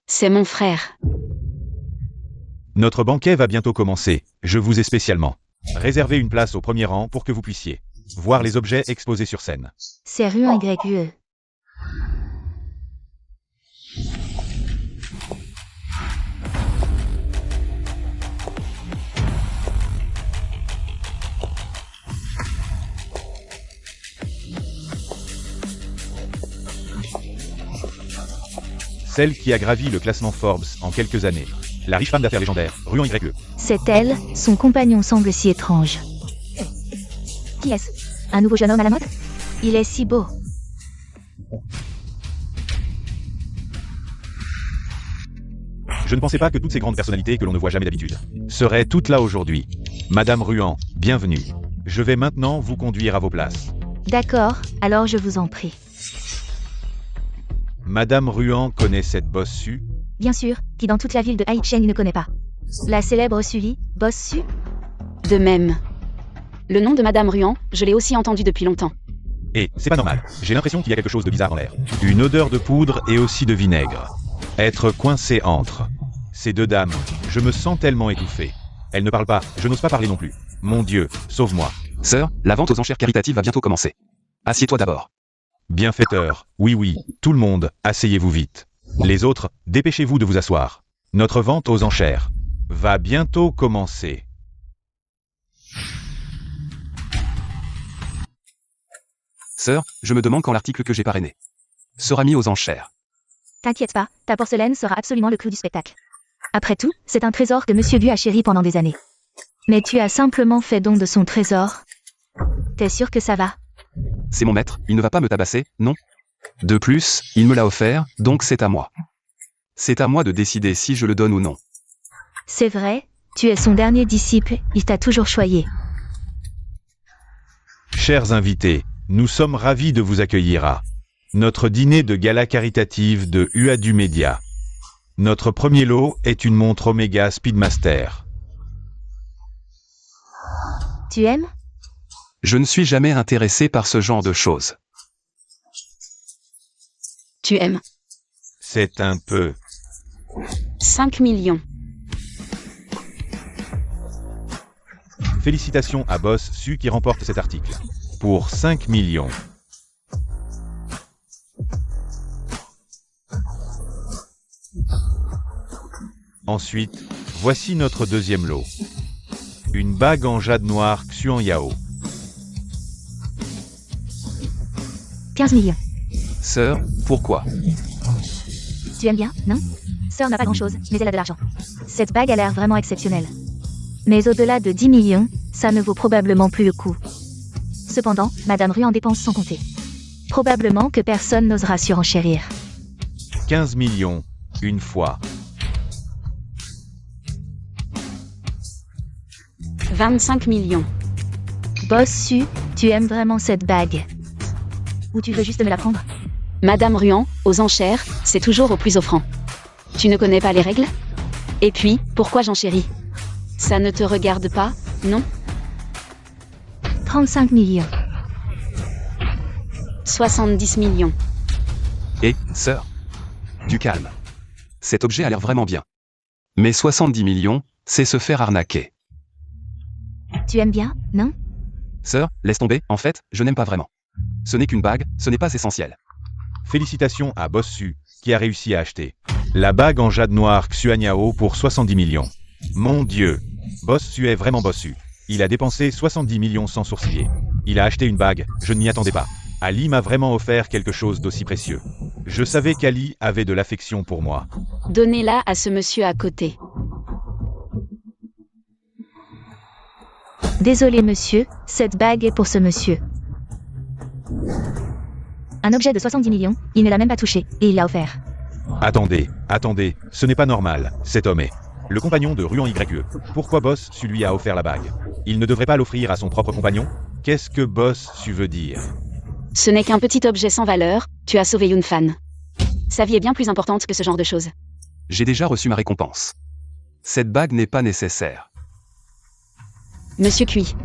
C'est mon frère. Notre banquet va bientôt commencer. Je vous ai spécialement réservé une place au premier rang pour que vous puissiez voir les objets exposés sur scène. C'est Ruan YUE. Celle qui a gravi le classement Forbes en quelques années. La riche femme d'affaires légendaire, Ruan YE. C'est elle, son compagnon semble si étrange. Qui est-ce? Un nouveau jeune homme à la mode? Il est si beau. Je ne pensais pas que toutes ces grandes personnalités que l'on ne voit jamais d'habitude seraient toutes là aujourd'hui. Madame Ruan, bienvenue. Je vais maintenant vous conduire à vos places. D'accord, alors je vous en prie. Madame Ruan connaît cette boss Su? Bien sûr, qui dans toute la ville de Haicheng ne connaît pas. La célèbre Sully, Boss Su? De même. Le nom de Madame Ruan, je l'ai aussi entendu depuis longtemps. Et c'est pas normal. J'ai l'impression qu'il y a quelque chose de bizarre en l'air. Une odeur de poudre et aussi de vinaigre. Être coincé entre ces deux dames, je me sens tellement étouffé. Elles ne parlent pas, je n'ose pas parler non plus. Mon Dieu, sauve-moi. Sœur, la vente aux enchères caritatives va bientôt commencer. Assieds-toi d'abord. Bienfaiteur, oui, tout le monde, asseyez-vous vite. Les autres, dépêchez-vous de vous asseoir. Notre vente aux enchères va bientôt commencer. Sœur, je me demande quand l'article que j'ai parrainé sera mis aux enchères. T'inquiète pas, ta porcelaine sera absolument le clou du spectacle. Après tout, c'est un trésor que Monsieur Bu a chéri pendant des années. Mais tu as simplement fait don de son trésor. T'es sûr que ça va? C'est mon maître, il ne va pas me tabasser, non? De plus, il me l'a offert, donc c'est à moi. C'est à moi de décider si je le donne ou non. C'est vrai, tu es son dernier disciple, il t'a toujours choyé. Chers invités, nous sommes ravis de vous accueillir à notre dîner de gala caritative de UADU Media. Notre premier lot est une montre Omega Speedmaster. Tu aimes? Je ne suis jamais intéressé par ce genre de choses. Tu aimes. C'est un peu... 5 millions. Félicitations à Boss Su qui remporte cet article. Pour 5 millions. Ensuite, voici notre deuxième lot. Une bague en jade noir Xuan Yao. 15 millions. Sœur, pourquoi? Tu aimes bien, non? Sœur n'a pas grand-chose, mais elle a de l'argent. Cette bague a l'air vraiment exceptionnelle. Mais au-delà de 10 millions, ça ne vaut probablement plus le coup. Cependant, Madame Ruan dépense sans compter. Probablement que personne n'osera surenchérir. 15 millions, une fois. 25 millions. Boss Su, tu aimes vraiment cette bague? Ou tu veux juste me la prendre? Madame Ruan, aux enchères, c'est toujours au plus offrant. Tu ne connais pas les règles? Et puis, pourquoi j'enchéris? Ça ne te regarde pas, non? 35 millions. 70 millions. Et, sœur, du calme. Cet objet a l'air vraiment bien. Mais 70 millions, c'est se faire arnaquer. Tu aimes bien, non? Sœur, laisse tomber, en fait, je n'aime pas vraiment. Ce n'est qu'une bague, ce n'est pas essentiel. Félicitations à Boss Su, qui a réussi à acheter la bague en jade noir Xuan Yao pour 70 millions. Mon Dieu, Boss Su est vraiment Boss Su. Il a dépensé 70 millions sans sourciller. Il a acheté une bague, je ne m'y attendais pas. Ali m'a vraiment offert quelque chose d'aussi précieux. Je savais qu'Ali avait de l'affection pour moi. Donnez-la à ce monsieur à côté. Désolé monsieur, cette bague est pour ce monsieur. Un objet de 70 millions, il ne l'a même pas touché, et il l'a offert. Attendez, ce n'est pas normal, cet homme est le compagnon de Ruan YE. Pourquoi Boss Su lui a offert la bague? Il ne devrait pas l'offrir à son propre compagnon? Qu'est-ce que Boss Su veut dire? Ce n'est qu'un petit objet sans valeur, tu as sauvé Yun Fan. Sa vie est bien plus importante que ce genre de choses. J'ai déjà reçu ma récompense. Cette bague n'est pas nécessaire. Monsieur Cui.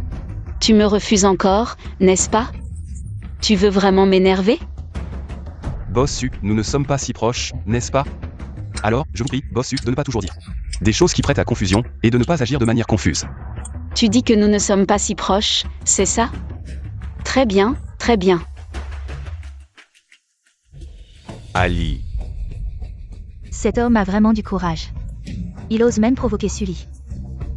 Tu me refuses encore, n'est-ce pas? Tu veux vraiment m'énerver? Bossu, nous ne sommes pas si proches, n'est-ce pas? Alors, je vous prie, Bossu, de ne pas toujours dire des choses qui prêtent à confusion, et de ne pas agir de manière confuse. Tu dis que nous ne sommes pas si proches, c'est ça? Très bien, très bien. Ali. Cet homme a vraiment du courage. Il ose même provoquer Sully.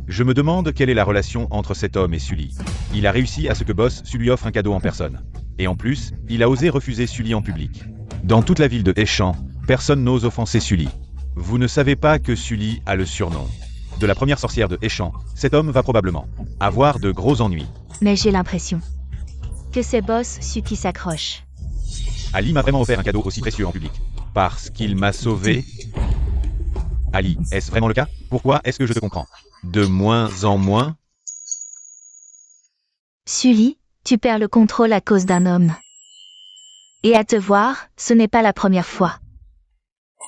Je me demande quelle est la relation entre cet homme et Sully. Il a réussi à ce que Bossu lui offre un cadeau en personne. Et en plus, il a osé refuser Sully en public. Dans toute la ville de Échamps, personne n'ose offenser Sully. Vous ne savez pas que Sully a le surnom de la première sorcière de Échamps. Cet homme va probablement avoir de gros ennuis. Mais j'ai l'impression que c'est Bossu qui s'accroche. Ali m'a vraiment offert un cadeau aussi précieux en public. Parce qu'il m'a sauvé. Ali, est-ce vraiment le cas? Pourquoi est-ce que je te comprends de moins en moins? Sully, tu perds le contrôle à cause d'un homme. Et à te voir, ce n'est pas la première fois.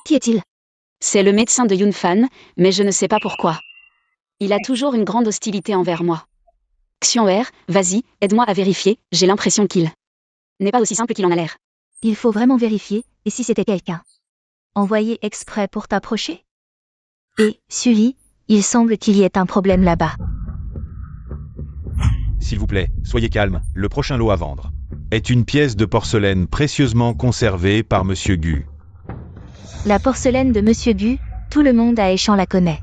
Qui est-il? C'est le médecin de Yunfan, mais je ne sais pas pourquoi. Il a toujours une grande hostilité envers moi. Xian'er, vas-y, aide-moi à vérifier, j'ai l'impression qu'il n'est pas aussi simple qu'il en a l'air. Il faut vraiment vérifier, et si c'était quelqu'un envoyé exprès pour t'approcher? Et, Sully, il semble qu'il y ait un problème là-bas. S'il vous plaît, soyez calme, le prochain lot à vendre est une pièce de porcelaine précieusement conservée par Monsieur Gu. La porcelaine de Monsieur Gu, tout le monde à Échamps la connaît.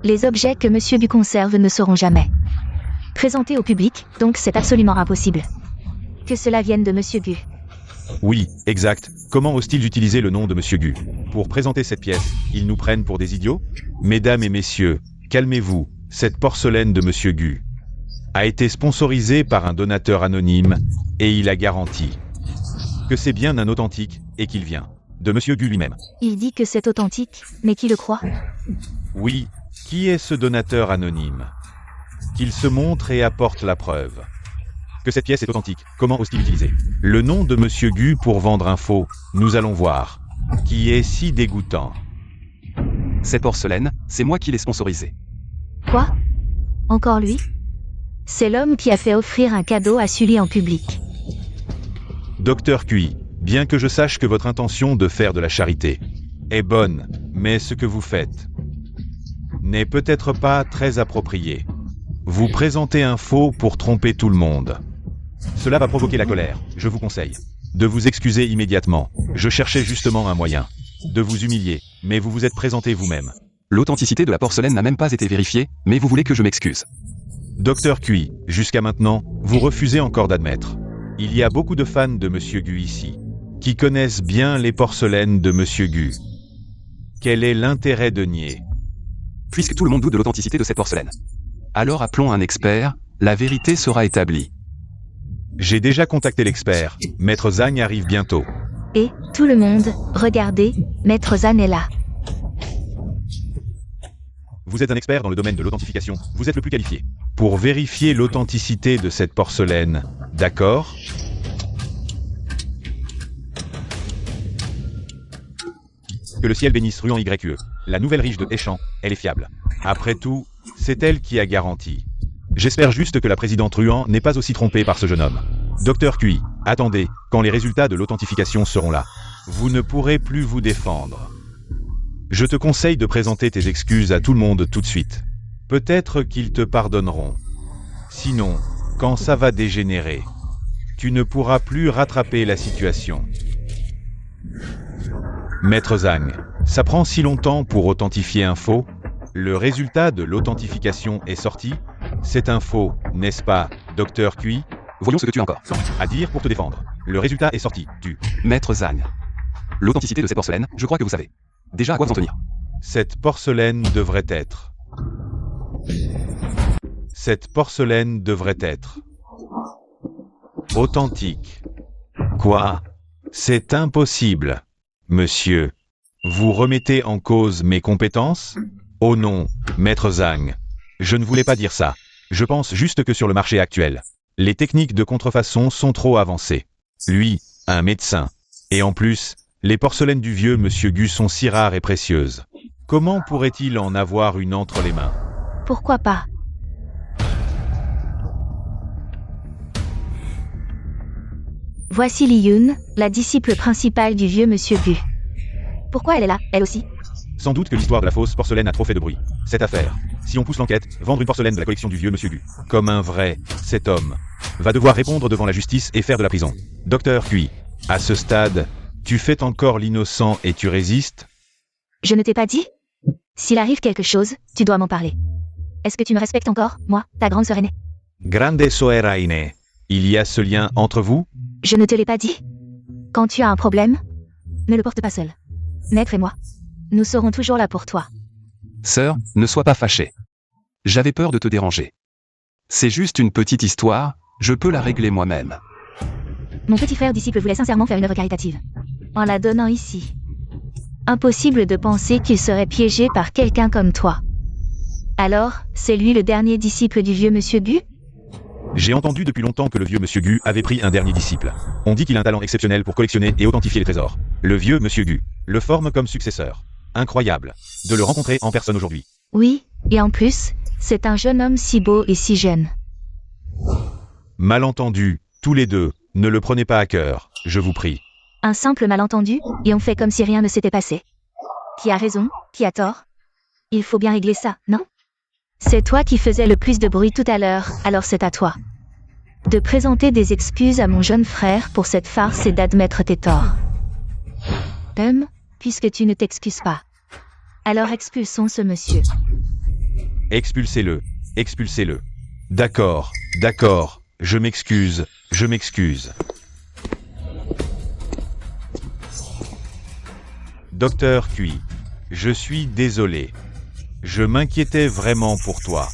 Les objets que Monsieur Gu conserve ne seront jamais présentés au public, donc c'est absolument impossible que cela vienne de Monsieur Gu. Oui, exact. Comment ose-t-il utiliser le nom de Monsieur Gu pour présenter cette pièce? Ils nous prennent pour des idiots? Mesdames et messieurs, calmez-vous. Cette porcelaine de Monsieur Gu a été sponsorisée par un donateur anonyme et il a garanti que c'est bien un authentique et qu'il vient de Monsieur Gu lui-même. Il dit que c'est authentique, mais qui le croit? Oui, qui est ce donateur anonyme? Qu'il se montre et apporte la preuve que cette pièce est authentique. Comment ose-t-il utiliser le nom de Monsieur Gu pour vendre un faux? Nous allons voir. Qui est si dégoûtant? Cette porcelaine, c'est moi qui l'ai sponsorisée. Quoi? Encore lui? C'est l'homme qui a fait offrir un cadeau à Sully en public. Docteur Cui, bien que je sache que votre intention de faire de la charité est bonne, mais ce que vous faites n'est peut-être pas très approprié. Vous présentez un faux pour tromper tout le monde. Cela va provoquer la colère. Je vous conseille de vous excuser immédiatement. Je cherchais justement un moyen de vous humilier, mais vous vous êtes présenté vous-même. L'authenticité de la porcelaine n'a même pas été vérifiée, mais vous voulez que je m'excuse. Docteur Cui, jusqu'à maintenant, vous refusez encore d'admettre. Il y a beaucoup de fans de Monsieur Gu ici, qui connaissent bien les porcelaines de Monsieur Gu. Quel est l'intérêt de nier? Puisque tout le monde doute de l'authenticité de cette porcelaine. Alors appelons un expert, la vérité sera établie. J'ai déjà contacté l'expert. Maître Zhang arrive bientôt. Et, tout le monde, regardez, Maître Zan est là. Vous êtes un expert dans le domaine de l'authentification. Vous êtes le plus qualifié pour vérifier l'authenticité de cette porcelaine. D'accord? Que le ciel bénisse Ruan YE. La nouvelle riche de Échamps, elle est fiable. Après tout, c'est elle qui a garanti. J'espère juste que la présidente Ruan n'est pas aussi trompée par ce jeune homme. Docteur Cui, attendez, quand les résultats de l'authentification seront là. Vous ne pourrez plus vous défendre. Je te conseille de présenter tes excuses à tout le monde tout de suite. Peut-être qu'ils te pardonneront. Sinon, quand ça va dégénérer, tu ne pourras plus rattraper la situation. Maître Zhang, ça prend si longtemps pour authentifier un faux? Le résultat de l'authentification est sorti? C'est un faux, n'est-ce pas, Docteur Cui? Voyons ce que tu as encore à dire pour te défendre. Le résultat est sorti, Maître Zhang. L'authenticité de cette porcelaine, je crois que vous savez déjà à quoi vous en tenir. Cette porcelaine devrait être. Cette porcelaine devrait être authentique. Quoi? C'est impossible. Monsieur, vous remettez en cause mes compétences? Oh non, Maître Zhang. Je ne voulais pas dire ça. Je pense juste que sur le marché actuel, les techniques de contrefaçon sont trop avancées. Lui, un médecin. Et en plus, les porcelaines du vieux Monsieur Gu sont si rares et précieuses. Comment pourrait-il en avoir une entre les mains? Pourquoi pas? Voici Li Yun, la disciple principale du vieux monsieur Gu. Pourquoi elle est là, elle aussi? Sans doute que l'histoire de la fausse porcelaine a trop fait de bruit. Cette affaire, si on pousse l'enquête, vendre une porcelaine de la collection du vieux monsieur Gu, comme un vrai, cet homme, va devoir répondre devant la justice et faire de la prison. Docteur Cui, à ce stade, tu fais encore l'innocent et tu résistes? Je ne t'ai pas dit? S'il arrive quelque chose, tu dois m'en parler. Est-ce que tu me respectes encore, moi, ta grande sœur aînée? Grande sorella aînée, il y a ce lien entre vous? Je ne te l'ai pas dit? Quand tu as un problème, ne le porte pas seul. Maître et moi, nous serons toujours là pour toi. Sœur, ne sois pas fâchée. J'avais peur de te déranger. C'est juste une petite histoire, je peux la régler moi-même. Mon petit frère disciple voulait sincèrement faire une œuvre caritative. En la donnant ici. Impossible de penser qu'il serait piégé par quelqu'un comme toi. Alors, c'est lui le dernier disciple du vieux monsieur Gu? J'ai entendu depuis longtemps que le vieux monsieur Gu avait pris un dernier disciple. On dit qu'il a un talent exceptionnel pour collectionner et authentifier les trésors. Le vieux monsieur Gu le forme comme successeur. Incroyable de le rencontrer en personne aujourd'hui. Oui, et en plus, c'est un jeune homme si beau et si jeune. Malentendu, tous les deux, ne le prenez pas à cœur, je vous prie. Un simple malentendu, et on fait comme si rien ne s'était passé. Qui a raison, qui a tort? Il faut bien régler ça, non? C'est toi qui faisais le plus de bruit tout à l'heure, alors c'est à toi. De présenter des excuses à mon jeune frère pour cette farce et d'admettre tes torts. Puisque tu ne t'excuses pas. Alors expulsons ce monsieur. Expulsez-le, expulsez-le. D'accord, d'accord, je m'excuse, je m'excuse. Docteur Cui, je suis désolé. Je m'inquiétais vraiment pour toi.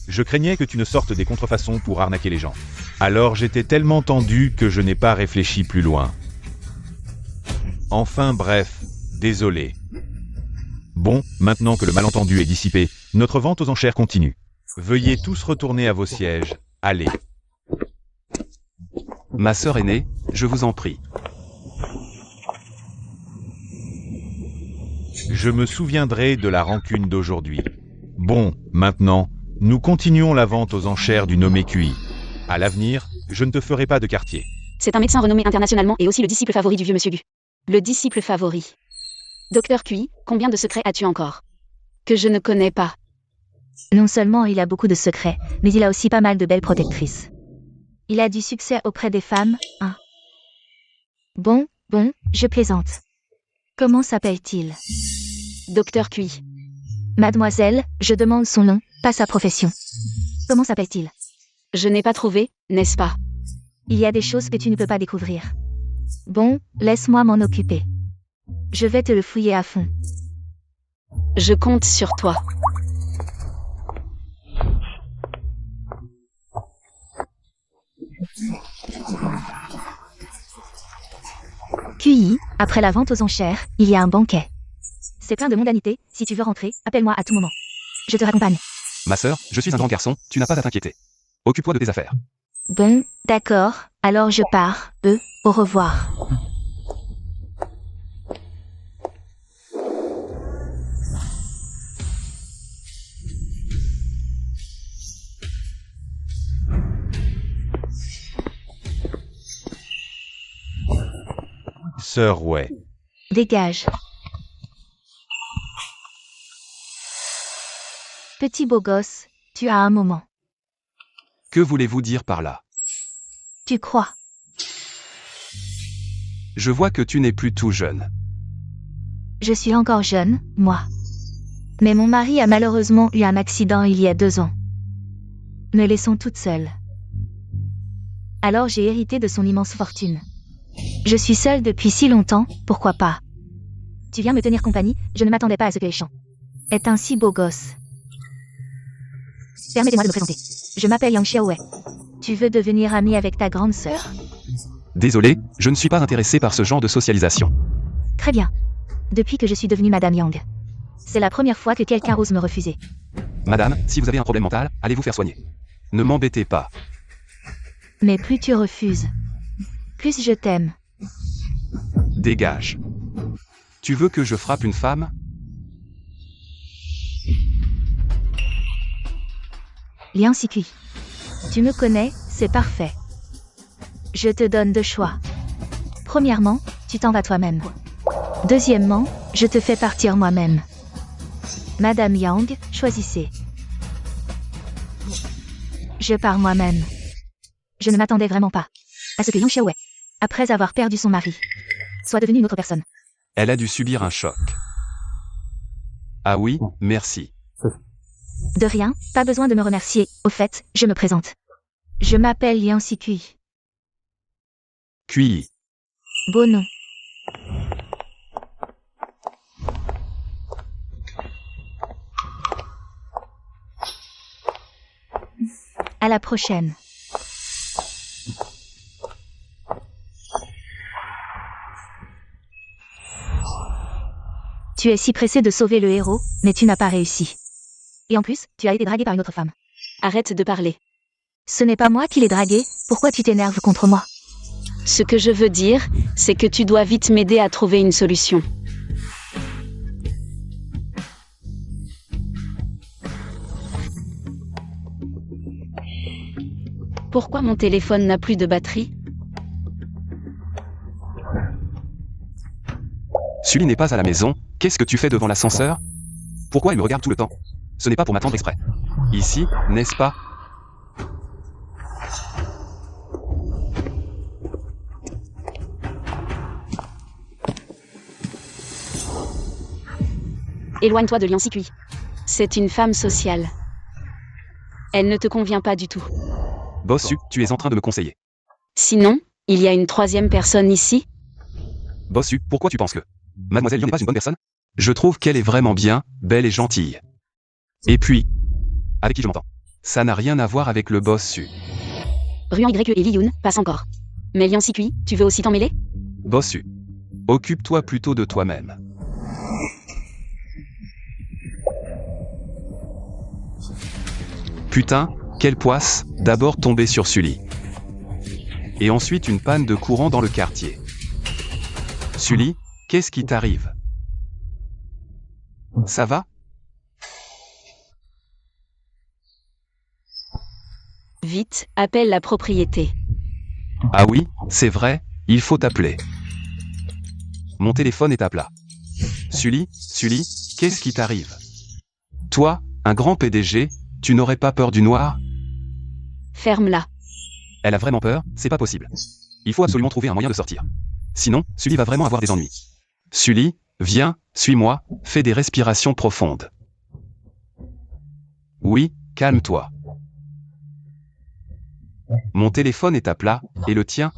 Je craignais que tu ne sortes des contrefaçons pour arnaquer les gens. Alors j'étais tellement tendu que je n'ai pas réfléchi plus loin. Enfin bref, désolé. Bon, maintenant que le malentendu est dissipé, notre vente aux enchères continue. Veuillez tous retourner à vos sièges. Allez. Ma sœur aînée, je vous en prie. Je me souviendrai de la rancune d'aujourd'hui. Bon, maintenant, nous continuons la vente aux enchères du nommé QI. À l'avenir, je ne te ferai pas de quartier. C'est un médecin renommé internationalement et aussi le disciple favori du vieux monsieur Gu. Le disciple favori. Docteur Cui, combien de secrets as-tu encore? Que je ne connais pas. Non seulement il a beaucoup de secrets, mais il a aussi pas mal de belles protectrices. Il a du succès auprès des femmes, hein. Bon, je plaisante. Comment s'appelle-t-il? Docteur Cui. Mademoiselle, je demande son nom, pas sa profession. Comment s'appelle-t-il? Je n'ai pas trouvé, n'est-ce pas? Il y a des choses que tu ne peux pas découvrir. Bon, laisse-moi m'en occuper. Je vais te le fouiller à fond. Je compte sur toi. QI, après la vente aux enchères, il y a un banquet. C'est plein de mondanité, si tu veux rentrer, appelle-moi à tout moment. Je te raccompagne. Ma sœur, je suis un grand garçon, tu n'as pas à t'inquiéter. Occupe-toi de tes affaires. Bon, d'accord, alors je pars. Au revoir. Sœur Wei. Dégage. Petit beau gosse, tu as un moment. Que voulez-vous dire par là? Tu crois? Je vois que tu n'es plus tout jeune. Je suis encore jeune, moi. Mais mon mari a malheureusement eu un accident il y a 2 ans. Me laissant toute seule. Alors j'ai hérité de son immense fortune. Je suis seule depuis si longtemps, pourquoi pas? Tu viens me tenir compagnie, je ne m'attendais pas à ce que Échan est un si beau gosse. Permettez-moi de me présenter. Je m'appelle Yang Xiaowei. Tu veux devenir amie avec ta grande sœur? Désolé, je ne suis pas intéressé par ce genre de socialisation. Très bien. Depuis que je suis devenue Madame Yang. C'est la première fois que quelqu'un ose me refuser. Madame, si vous avez un problème mental, allez vous faire soigner. Ne m'embêtez pas. Mais plus tu refuses, plus je t'aime. Dégage. Tu veux que je frappe une femme? Liang Sikui. Tu me connais, c'est parfait. Je te donne 2 choix. Premièrement, tu t'en vas toi-même. Deuxièmement, je te fais partir moi-même. Madame Yang, choisissez. Je pars moi-même. Je ne m'attendais vraiment pas à ce que Yang Xiaowei, après avoir perdu son mari, soit devenue une autre personne. Elle a dû subir un choc. Ah oui, merci. De rien, pas besoin de me remercier. Au fait, je me présente. Je m'appelle Liang Xikui. Cui. Beau nom. À la prochaine. Tu es si pressé de sauver le héros, mais tu n'as pas réussi. Et en plus, tu as été dragué par une autre femme. Arrête de parler. Ce n'est pas moi qui l'ai dragué, pourquoi tu t'énerves contre moi? Ce que je veux dire, c'est que tu dois vite m'aider à trouver une solution. Pourquoi mon téléphone n'a plus de batterie? Sully n'est pas à la maison, qu'est-ce que tu fais devant l'ascenseur? Pourquoi elle me regarde tout le temps? Ce n'est pas pour m'attendre exprès. Ici, n'est-ce pas? Éloigne-toi de Liang Xikui. C'est une femme sociale. Elle ne te convient pas du tout. Bossu, tu es en train de me conseiller. Sinon, il y a une troisième personne ici? Bossu, pourquoi tu penses que Mademoiselle Liu n'est pas une bonne personne? Je trouve qu'elle est vraiment bien, belle et gentille. Et puis, avec qui je m'entends? Ça n'a rien à voir avec le Bossu. Ruan Y et Li Yun, passe encore. Mais Liang Xikui, tu veux aussi t'en mêler? Bossu, occupe-toi plutôt de toi-même. Putain, quelle poisse, d'abord tomber sur Sully. Et ensuite une panne de courant dans le quartier. Sully, qu'est-ce qui t'arrive? Ça va? Vite, appelle la propriété. Ah oui, c'est vrai, il faut t'appeler. Mon téléphone est à plat. Sully, qu'est-ce qui t'arrive? Toi, un grand PDG, tu n'aurais pas peur du noir? Ferme-la. Elle a vraiment peur, c'est pas possible. Il faut absolument trouver un moyen de sortir. Sinon, Sully va vraiment avoir des ennuis. Sully, viens, suis-moi, fais des respirations profondes. Oui, calme-toi. Mon téléphone est à plat, et le tien?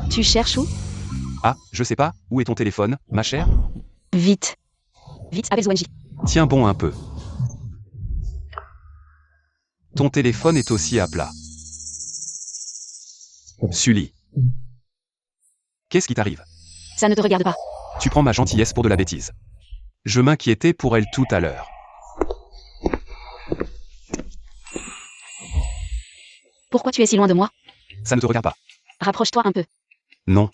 Tu cherches où? Ah, je sais pas, où est ton téléphone, ma chère? Vite. Vite, appelle Zwenji. Tiens bon un peu. Ton téléphone est aussi à plat. Sully. Qu'est-ce qui t'arrive? Ça ne te regarde pas. Tu prends ma gentillesse pour de la bêtise. Je m'inquiétais pour elle tout à l'heure. Pourquoi tu es si loin de moi? Ça ne te regarde pas. Rapproche-toi un peu. Non.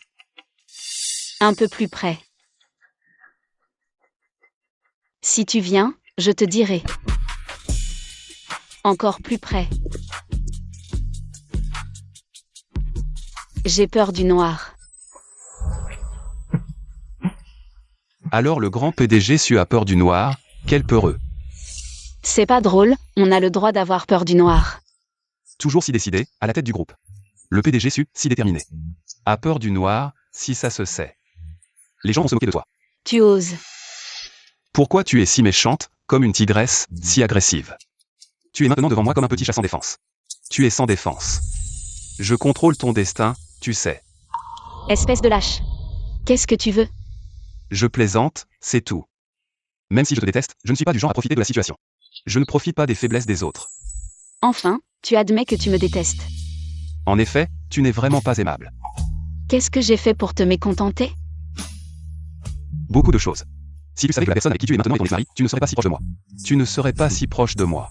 Un peu plus près. Si tu viens, je te dirai. Encore plus près. J'ai peur du noir. Alors le grand PDG Su a peur du noir, quel peureux. C'est pas drôle, on a le droit d'avoir peur du noir. Toujours si décidé, à la tête du groupe. Le PDG Su, si déterminé. A peur du noir, si ça se sait. Les gens vont se moquer de toi. Tu oses. Pourquoi tu es si méchante, comme une tigresse, si agressive? Tu es maintenant devant moi comme un petit chat sans défense. Tu es sans défense. Je contrôle ton destin, tu sais. Espèce de lâche. Qu'est-ce que tu veux? Je plaisante, c'est tout. Même si je te déteste, je ne suis pas du genre à profiter de la situation. Je ne profite pas des faiblesses des autres. Enfin, tu admets que tu me détestes. En effet, tu n'es vraiment pas aimable. Qu'est-ce que j'ai fait pour te mécontenter? Beaucoup de choses. Si tu savais que la personne avec qui tu es maintenant est ton ex-mari, tu ne serais pas si proche de moi. Tu ne serais pas si proche de moi.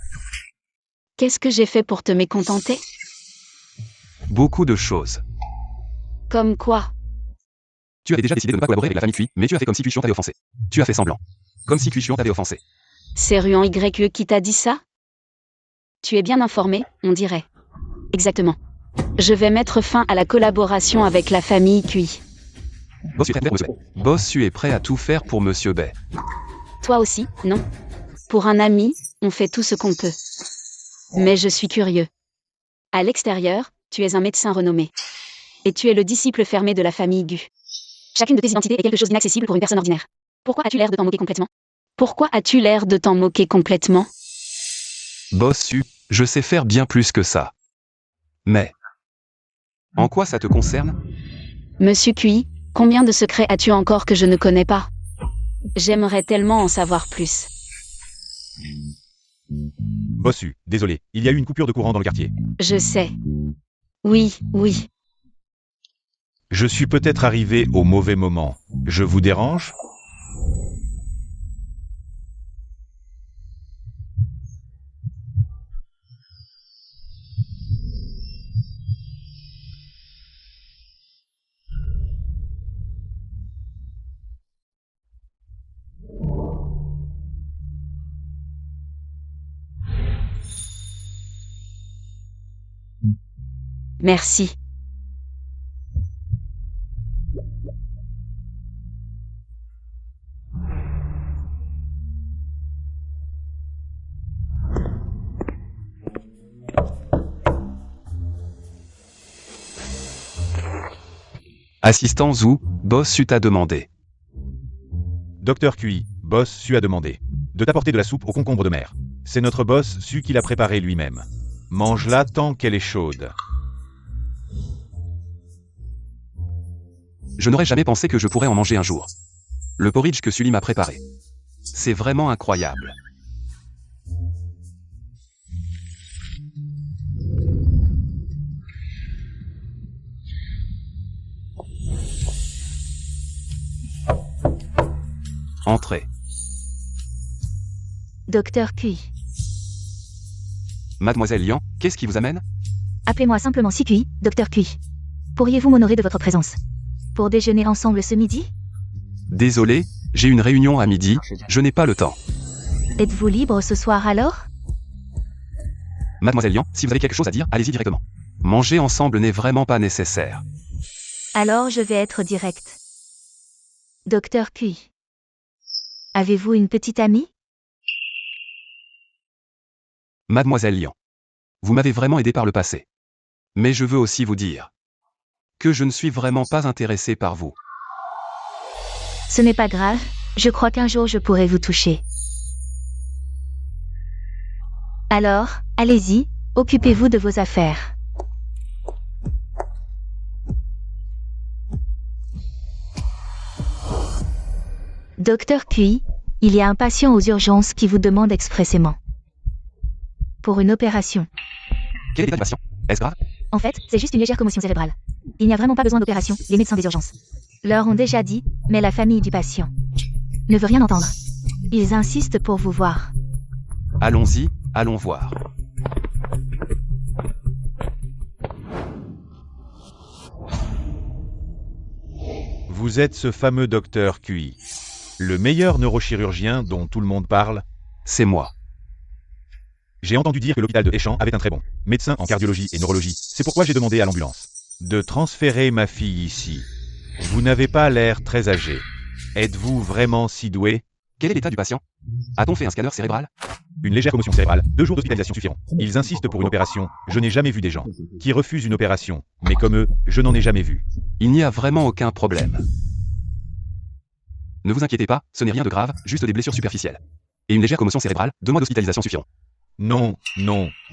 Qu'est-ce que j'ai fait pour te mécontenter? Beaucoup de choses. Comme quoi? Tu avais déjà décidé de ne pas collaborer avec la famille Cui, mais tu as fait comme si Cui t'avait offensé. Tu as fait semblant. Comme si Cui t'avait offensé. C'est Ruan YE qui t'a dit ça? Tu es bien informé, on dirait. Exactement. Je vais mettre fin à la collaboration avec la famille Cui. Bossu est prêt à tout faire pour Monsieur Bay. Toi aussi, non? Pour un ami, on fait tout ce qu'on peut. Mais je suis curieux. À l'extérieur, tu es un médecin renommé. Et tu es le disciple fermé de la famille Gu. Chacune de tes identités est quelque chose d'inaccessible pour une personne ordinaire. Pourquoi as-tu l'air de t'en moquer complètement? Pourquoi as-tu l'air de t'en moquer complètement? Bossu, je sais faire bien plus que ça. Mais... en quoi ça te concerne? Monsieur Cui, combien de secrets as-tu encore que je ne connais pas? J'aimerais tellement en savoir plus. Bossu, désolé, il y a eu une coupure de courant dans le quartier. Je sais. Oui. Je suis peut-être arrivé au mauvais moment. Je vous dérange? Merci. Assistant Zhu, Bossu t'a demandé. Docteur Cui, Boss Su a demandé de t'apporter de la soupe aux concombres de mer. C'est notre boss Su qui l'a préparée lui-même. Mange-la tant qu'elle est chaude. Je n'aurais jamais pensé que je pourrais en manger un jour. Le porridge que Sully m'a préparé. C'est vraiment incroyable. Entrez. Docteur Cui. Mademoiselle Lian, qu'est-ce qui vous amène? Appelez-moi simplement Cui, Docteur Cui. Pourriez-vous m'honorer de votre présence? Pour déjeuner ensemble ce midi? Désolé, j'ai une réunion à midi, je n'ai pas le temps. Êtes-vous libre ce soir alors? Mademoiselle Lian, si vous avez quelque chose à dire, allez-y directement. Manger ensemble n'est vraiment pas nécessaire. Alors je vais être direct. Docteur Cui. Avez-vous une petite amie? Mademoiselle Lian. Vous m'avez vraiment aidé par le passé. Mais je veux aussi vous dire que je ne suis vraiment pas intéressé par vous. Ce n'est pas grave, je crois qu'un jour je pourrai vous toucher. Alors, allez-y, occupez-vous de vos affaires. Docteur Cui, il y a un patient aux urgences qui vous demande expressément. Pour une opération. Quel est l'état du patient? Est-ce grave? En fait, c'est juste une légère commotion cérébrale. Il n'y a vraiment pas besoin d'opération, les médecins des urgences leur ont déjà dit, mais la famille du patient ne veut rien entendre. Ils insistent pour vous voir. Allons-y, allons voir. Vous êtes ce fameux docteur Cui. Le meilleur neurochirurgien dont tout le monde parle? C'est moi. J'ai entendu dire que l'hôpital de Échamps avait un très bon médecin en cardiologie et neurologie. C'est pourquoi j'ai demandé à l'ambulance de transférer ma fille ici. Vous n'avez pas l'air très âgé. Êtes-vous vraiment si doué? Quel est l'état du patient? A-t-on fait un scanner cérébral? Une légère commotion cérébrale, 2 jours d'hospitalisation suffiront. Ils insistent pour une opération. Je n'ai jamais vu des gens qui refusent une opération. Mais comme eux, je n'en ai jamais vu. Il n'y a vraiment aucun problème. Ne vous inquiétez pas, ce n'est rien de grave, juste des blessures superficielles. Et une légère commotion cérébrale, 2 mois d'hospitalisation suffiront. Non,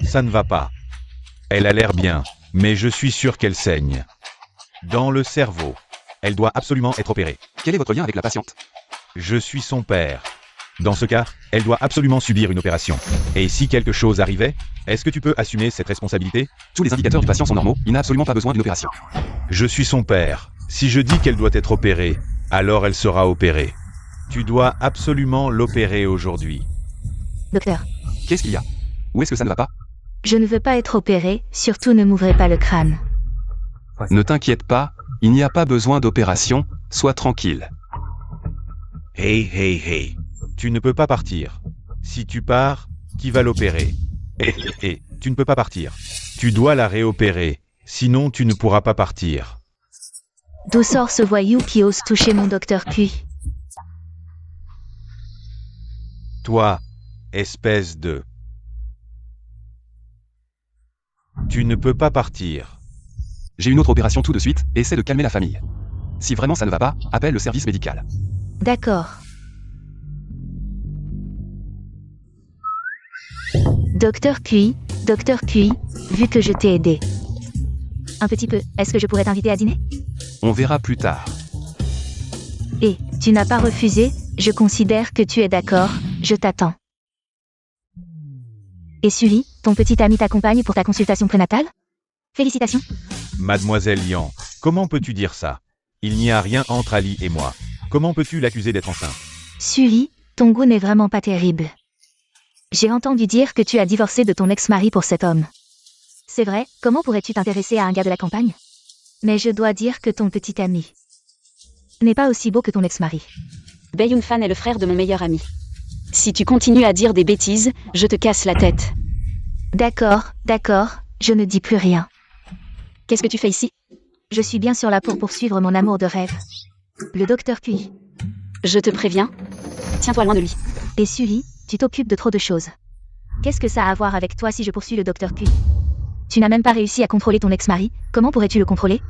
ça ne va pas. Elle a l'air bien, mais je suis sûr qu'elle saigne. Dans le cerveau. Elle doit absolument être opérée. Quel est votre lien avec la patiente? Je suis son père. Dans ce cas, elle doit absolument subir une opération. Et si quelque chose arrivait, est-ce que tu peux assumer cette responsabilité? Tous les indicateurs du patient sont normaux, il n'a absolument pas besoin d'une opération. Je suis son père. Si je dis qu'elle doit être opérée, alors elle sera opérée. Tu dois absolument l'opérer aujourd'hui. Docteur, Qu'est-ce qu'il y a? Où est-ce que ça ne va pas? je ne veux pas être opéré, surtout ne m'ouvrez pas le crâne. Ne t'inquiète pas, il n'y a pas besoin d'opération, sois tranquille. Hey. Tu ne peux pas partir. Si tu pars, qui va l'opérer? Tu ne peux pas partir. Tu dois la réopérer. Sinon, tu ne pourras pas partir. D'où sort ce voyou qui ose toucher mon docteur Q? Toi, espèce de... Tu ne peux pas partir. J'ai une autre opération tout de suite, essaie de calmer la famille. Si vraiment ça ne va pas, appelle le service médical. D'accord. Docteur QI, vu que je t'ai aidé. Un petit peu, est-ce que je pourrais t'inviter à dîner? On verra plus tard. Et, tu n'as pas refusé, je considère que tu es d'accord, je t'attends. Et Sully, ton petit ami t'accompagne pour ta consultation prénatale? Félicitations. Mademoiselle Lian, comment peux-tu dire ça? Il n'y a rien entre Ali et moi. Comment peux-tu l'accuser d'être enceinte? Sully, ton goût n'est vraiment pas terrible. J'ai entendu dire que tu as divorcé de ton ex-mari pour cet homme. C'est vrai, comment pourrais-tu t'intéresser à un gars de la campagne? Mais je dois dire que ton petit ami n'est pas aussi beau que ton ex-mari. Bae Yoon-fan est le frère de mon meilleur ami. Si tu continues à dire des bêtises, je te casse la tête. D'accord, je ne dis plus rien. Qu'est-ce que tu fais ici? Je suis bien sûr là pour poursuivre mon amour de rêve. Le docteur QI. Je te préviens. Tiens-toi loin de lui. Et Sully, tu t'occupes de trop de choses. Qu'est-ce que ça a à voir avec toi si je poursuis le docteur QI? Tu n'as même pas réussi à contrôler ton ex-mari, comment pourrais-tu le contrôler?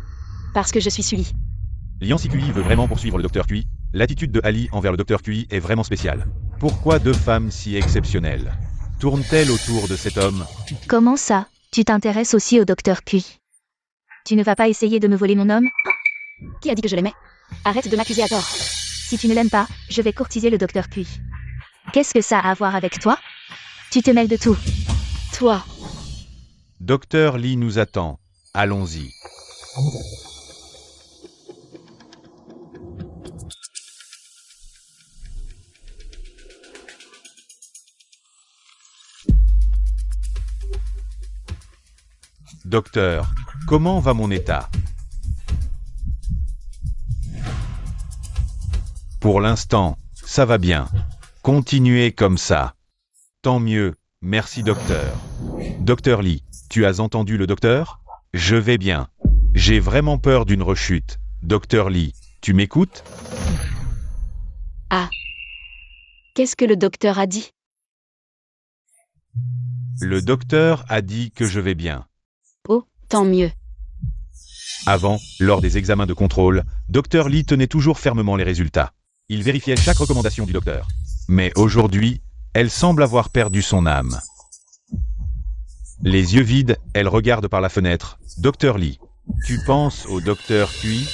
Parce que je suis Sully. Lian, si QI veut vraiment poursuivre le docteur QI, l'attitude de Ali envers le docteur QI est vraiment spéciale. Pourquoi deux femmes si exceptionnelles tournent-elles autour de cet homme? Comment ça? Tu t'intéresses aussi au docteur QI? Tu ne vas pas essayer de me voler mon homme? Qui a dit que je l'aimais? Arrête de m'accuser à tort. Si tu ne l'aimes pas, je vais courtiser le docteur QI. Qu'est-ce que ça a à voir avec toi? Tu te mêles de tout. Toi. Docteur Lee nous attend. Allons-y. Docteur, comment va mon état? Pour l'instant, ça va bien. Continuez comme ça. Tant mieux, merci docteur. Docteur Lee, tu as entendu le docteur? Je vais bien. J'ai vraiment peur d'une rechute. Docteur Lee, tu m'écoutes? Ah. Qu'est-ce que le docteur a dit? Le docteur a dit que je vais bien. Oh, tant mieux. Avant, lors des examens de contrôle, Dr Lee tenait toujours fermement les résultats. Il vérifiait chaque recommandation du docteur. Mais aujourd'hui, elle semble avoir perdu son âme. Les yeux vides, elle regarde par la fenêtre. Dr Lee, tu penses au docteur QI?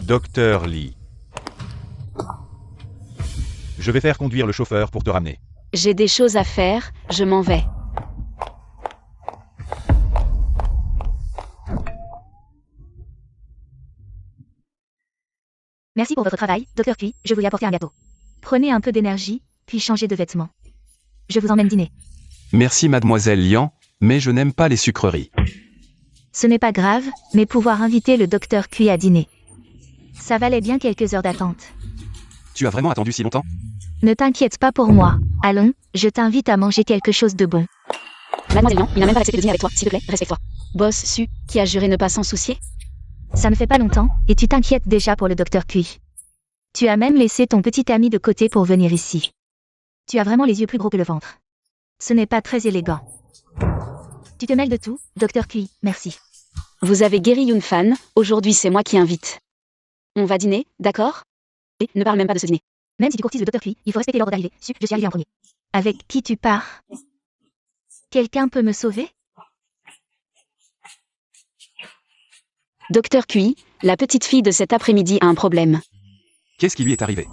Dr Lee. Je vais faire conduire le chauffeur pour te ramener. J'ai des choses à faire, je m'en vais. Merci pour votre travail, Dr. Cui, je voulais apporter un gâteau. Prenez un peu d'énergie, puis changez de vêtements. Je vous emmène dîner. Merci mademoiselle Lian, mais je n'aime pas les sucreries. Ce n'est pas grave, mais pouvoir inviter le Dr. Cui à dîner. Ça valait bien quelques heures d'attente. Tu as vraiment attendu si longtemps? Ne t'inquiète pas pour moi. Allons, je t'invite à manger quelque chose de bon. Mademoiselle Lian, il n'a même pas accepté de dîner avec toi, s'il te plaît, respecte-toi. Boss Su, qui a juré ne pas s'en soucier? Ça ne fait pas longtemps, et tu t'inquiètes déjà pour le Dr. Cui. Tu as même laissé ton petit ami de côté pour venir ici. Tu as vraiment les yeux plus gros que le ventre. Ce n'est pas très élégant. Tu te mêles de tout, Dr. Cui, merci. Vous avez guéri Yoon-fan, aujourd'hui c'est moi qui invite. On va dîner, d'accord? Et ne parle même pas de ce dîner. Même si tu courtises le Dr. Cui, il faut respecter l'ordre d'arrivée. Je suis arrivé en premier. Avec qui tu pars? Quelqu'un peut me sauver? Dr. Cui, la petite fille de cet après-midi a un problème. Qu'est-ce qui lui est arrivé?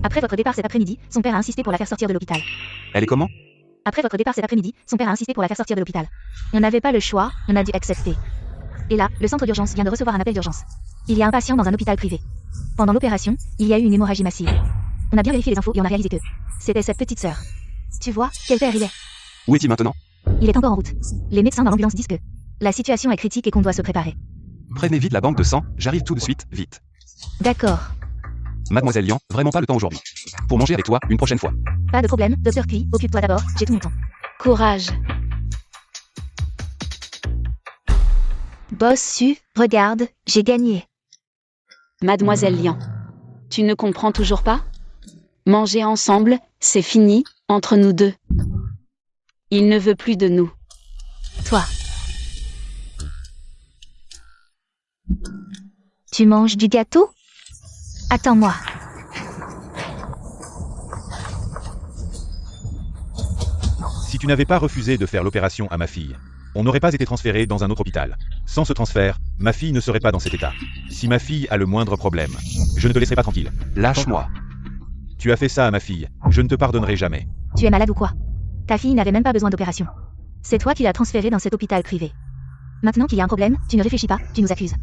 Après votre départ cet après-midi, son père a insisté pour la faire sortir de l'hôpital. Elle est comment? Après votre départ cet après-midi, son père a insisté pour la faire sortir de l'hôpital. On n'avait pas le choix, on a dû accepter. Et là, le centre d'urgence vient de recevoir un appel d'urgence. Il y a un patient dans un hôpital privé. Pendant l'opération, il y a eu une hémorragie massive. On a bien vérifié les infos et on a réalisé que c'était cette petite sœur. Tu vois, quel père il est? Où est-il maintenant? Il est encore en route. Les médecins dans l'ambulance disent que la situation est critique et qu'on doit se préparer. Prévenez vite la banque de sang, j'arrive tout de suite, vite. D'accord. Mademoiselle Lian, vraiment pas le temps aujourd'hui. pour manger avec toi une prochaine fois. Pas de problème, docteur Cui, occupe-toi d'abord, j'ai tout mon temps. Courage. Boss Su, regarde, j'ai gagné. Mademoiselle Lian. Tu ne comprends toujours pas? Manger ensemble, c'est fini, entre nous deux. Il ne veut plus de nous. Toi. Tu manges du gâteau? Attends-moi. Si tu n'avais pas refusé de faire l'opération à ma fille, on n'aurait pas été transféré dans un autre hôpital. Sans ce transfert, ma fille ne serait pas dans cet état. Si ma fille a le moindre problème, je ne te laisserai pas tranquille. Lâche-moi. Tu as fait ça à ma fille, je ne te pardonnerai jamais. Tu es malade ou quoi? Ta fille n'avait même pas besoin d'opération. C'est toi qui l'as transférée dans cet hôpital privé. Maintenant qu'il y a un problème, tu ne réfléchis pas, tu nous accuses.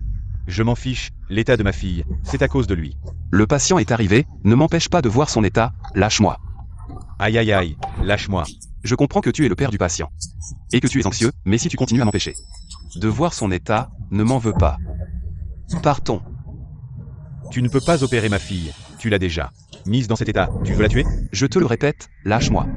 Je m'en fiche, l'état de ma fille, c'est à cause de lui. Le patient est arrivé, ne m'empêche pas de voir son état, lâche-moi. Aïe aïe aïe, lâche-moi. Je comprends que tu es le père du patient. Et que tu es anxieux, mais si tu continues à m'empêcher de voir son état, ne m'en veux pas. Partons. Tu ne peux pas opérer ma fille, tu l'as déjà. Mise dans cet état, tu veux la tuer? Je te le répète, lâche-moi.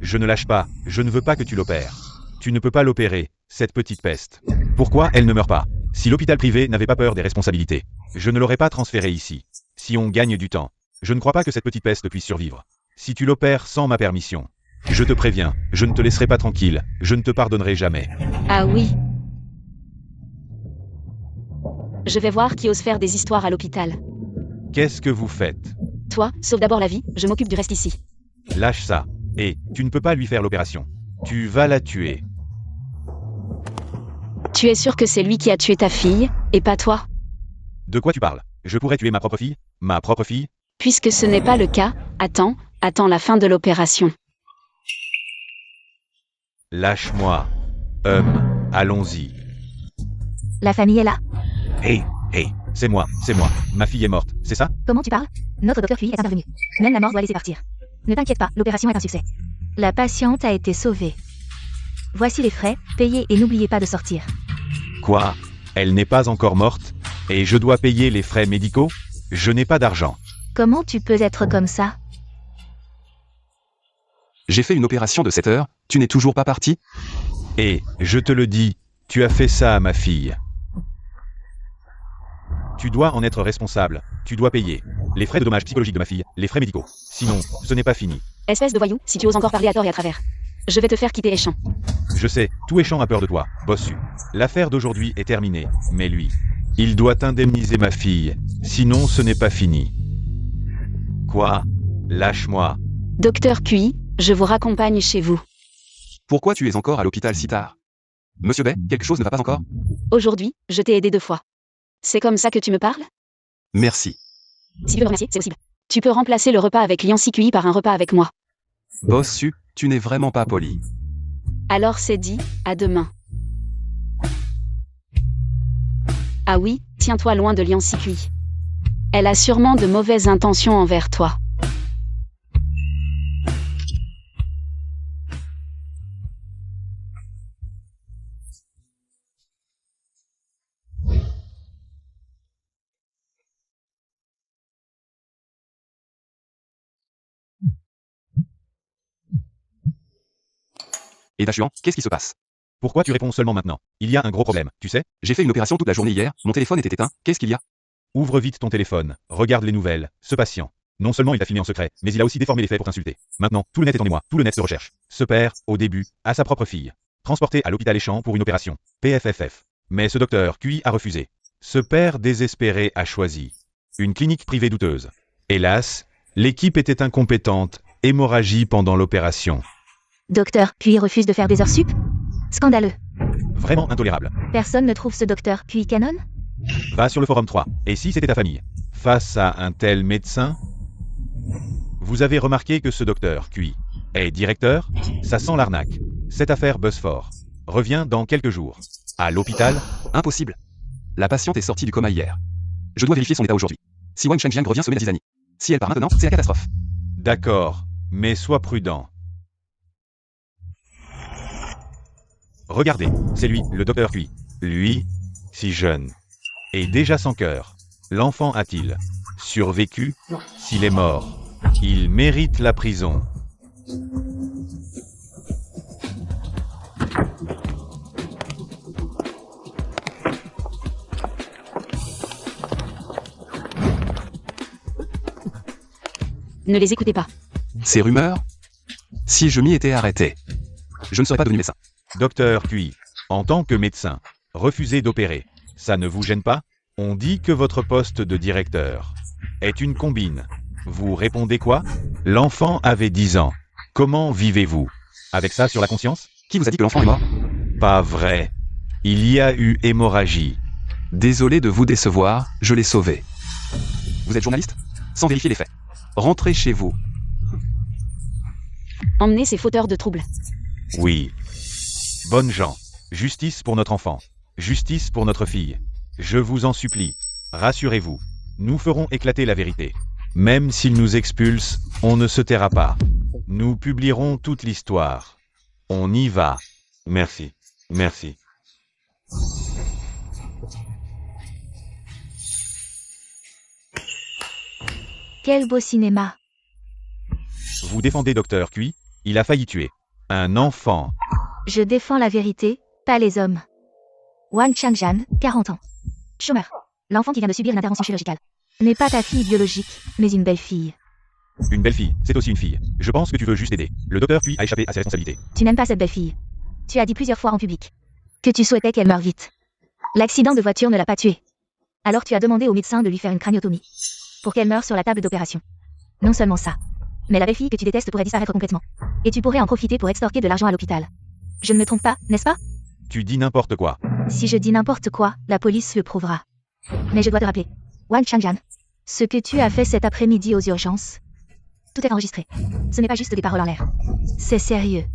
Je ne lâche pas, je ne veux pas que tu l'opères. Tu ne peux pas l'opérer, cette petite peste. Pourquoi elle ne meurt pas? Si l'hôpital privé n'avait pas peur des responsabilités, je ne l'aurais pas transférée ici. Si on gagne du temps, je ne crois pas que cette petite peste puisse survivre. Si tu l'opères sans ma permission, je te préviens, je ne te laisserai pas tranquille, je ne te pardonnerai jamais. Ah oui. Je vais voir qui ose faire des histoires à l'hôpital. Qu'est-ce que vous faites? Toi, sauve d'abord la vie, je m'occupe du reste ici. Lâche ça. Et, tu ne peux pas lui faire l'opération. Tu vas la tuer. Tu es sûr que c'est lui qui a tué ta fille, et pas toi? De quoi tu parles? Je pourrais tuer ma propre fille? Ma propre fille? Puisque ce n'est pas le cas, attends la fin de l'opération. Lâche-moi. Allons-y. La famille est là. Hey, c'est moi. Ma fille est morte, c'est ça? Comment tu parles? Notre docteur Cui est intervenu. Même la mort doit laisser partir. Ne t'inquiète pas, l'opération est un succès. La patiente a été sauvée. Voici les frais, payez et n'oubliez pas de sortir. Quoi? Elle n'est pas encore morte? Et je dois payer les frais médicaux? Je n'ai pas d'argent. Comment tu peux être comme ça? J'ai fait une opération de 7 heures, tu n'es toujours pas parti? Et, je te le dis, tu as fait ça à ma fille. Tu dois en être responsable, tu dois payer. Les frais de dommages psychologiques de ma fille, les frais médicaux. Sinon, ce n'est pas fini. Espèce de voyou, si tu oses encore parler à tort et à travers. Je vais te faire quitter Échamp. Je sais, tout Échamp a peur de toi, bossu. L'affaire d'aujourd'hui est terminée, mais lui, il doit indemniser ma fille, sinon ce n'est pas fini. Quoi? Lâche-moi. Docteur Cui, je vous raccompagne chez vous. Pourquoi tu es encore à l'hôpital si tard? Monsieur Bay, quelque chose ne va pas encore? Aujourd'hui, je t'ai aidé 2 fois. C'est comme ça que tu me parles? Merci. Si tu veux me remercier, c'est possible. Tu peux remplacer le repas avec Lian Cui par un repas avec moi. Boss Su, tu n'es vraiment pas poli. Alors c'est dit, à demain. Ah oui, tiens-toi loin de Lian Cui. Elle a sûrement de mauvaises intentions envers toi. Et Dachuan, qu'est-ce qui se passe? Pourquoi tu réponds seulement maintenant? Il y a un gros problème, tu sais? J'ai fait une opération toute la journée hier, mon téléphone était éteint, qu'est-ce qu'il y a? Ouvre vite ton téléphone, regarde les nouvelles, ce patient. Non seulement il t'a filmé en secret, mais il a aussi déformé les faits pour t'insulter. Maintenant, tout le net est en émoi, tout le net se recherche. Ce père, au début, a sa propre fille. Transporté à l'hôpital Échamp pour une opération. PFFF. Mais ce docteur Cui a refusé. Ce père désespéré a choisi une clinique privée douteuse. Hélas, l'équipe était incompétente, hémorragie pendant l'opération. Docteur Cui refuse de faire des heures sup? Scandaleux. Vraiment intolérable. Personne ne trouve ce docteur Cui canon? Va sur le forum 3. Et si c'était ta famille? Face à un tel médecin? Vous avez remarqué que ce docteur Cui est directeur? Ça sent l'arnaque. Cette affaire buzz fort. Reviens dans quelques jours. À l'hôpital? Impossible. La patiente est sortie du coma hier. Je dois vérifier son état aujourd'hui. Si Wang Shengjiang revient semer la zizanie. Si elle part maintenant, c'est la catastrophe. D'accord, mais sois prudent. Regardez, c'est lui, le docteur Cui. Lui, si jeune. Et déjà sans cœur. L'enfant a-t-il survécu? S'il est mort, Il mérite la prison. Ne les écoutez pas. Ces rumeurs? Si je m'y étais arrêté, je ne serais pas devenu médecin. Docteur Cui, en tant que médecin, refusez d'opérer. Ça ne vous gêne pas? On dit que votre poste de directeur est une combine. Vous répondez quoi? L'enfant avait 10 ans. Comment vivez-vous? Avec ça sur la conscience? Qui vous a dit que l'enfant est mort? Pas vrai. Il y a eu hémorragie. Désolé de vous décevoir, je l'ai sauvé. Vous êtes journaliste? Sans vérifier les faits. Rentrez chez vous. Emmenez ces fauteurs de troubles. Oui. Bonnes gens. Justice pour notre enfant. Justice pour notre fille. Je vous en supplie. Rassurez-vous. Nous ferons éclater la vérité. Même s'ils nous expulsent, on ne se taira pas. Nous publierons toute l'histoire. On y va. Merci. Merci. Quel beau cinéma. Vous défendez Docteur Cui? Il a failli tuer un enfant. Je défends la vérité, pas les hommes. Wang Changjan, 40 ans. Chômeur. L'enfant qui vient de subir une intervention chirurgicale n'est pas ta fille biologique, mais une belle fille. Une belle fille, c'est aussi une fille. Je pense que tu veux juste aider. Le docteur Cui a échappé à ses responsabilités. Tu n'aimes pas cette belle fille. Tu as dit plusieurs fois en public que tu souhaitais qu'elle meure vite. L'accident de voiture ne l'a pas tuée. Alors tu as demandé au médecin de lui faire une craniotomie pour qu'elle meure sur la table d'opération. Non seulement ça, mais la belle fille que tu détestes pourrait disparaître complètement. Et tu pourrais en profiter pour extorquer de l'argent à l'hôpital. Je ne me trompe pas, n'est-ce pas? Tu dis n'importe quoi. Si je dis n'importe quoi, la police le prouvera. Mais je dois te rappeler, Wang Changjan, ce que tu as fait cet après-midi aux urgences, tout est enregistré. Ce n'est pas juste des paroles en l'air. C'est sérieux.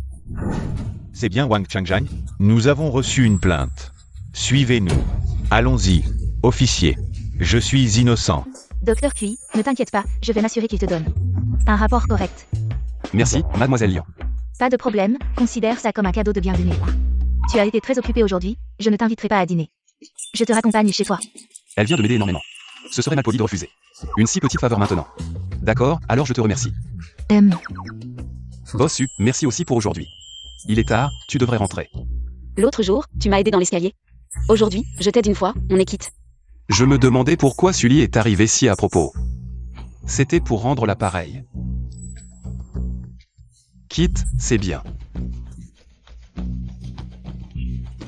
C'est bien Wang Changjan. Nous avons reçu une plainte. Suivez-nous. Allons-y. Officier. Je suis innocent. Docteur Cui, ne t'inquiète pas, je vais m'assurer qu'il te donne un rapport correct. Merci, mademoiselle Lian. Pas de problème, considère ça comme un cadeau de bienvenue. Tu as été très occupé aujourd'hui, je ne t'inviterai pas à dîner. Je te raccompagne chez toi. Elle vient de m'aider énormément. Ce serait malpoli de refuser. Une si petite faveur maintenant. D'accord, alors je te remercie. Bossu, merci aussi pour aujourd'hui. Il est tard, tu devrais rentrer. L'autre jour, tu m'as aidé dans l'escalier. Aujourd'hui, je t'aide une fois, on est quitte. Je me demandais pourquoi Sully est arrivé si à propos. C'était pour rendre l'appareil. Quitte, c'est bien.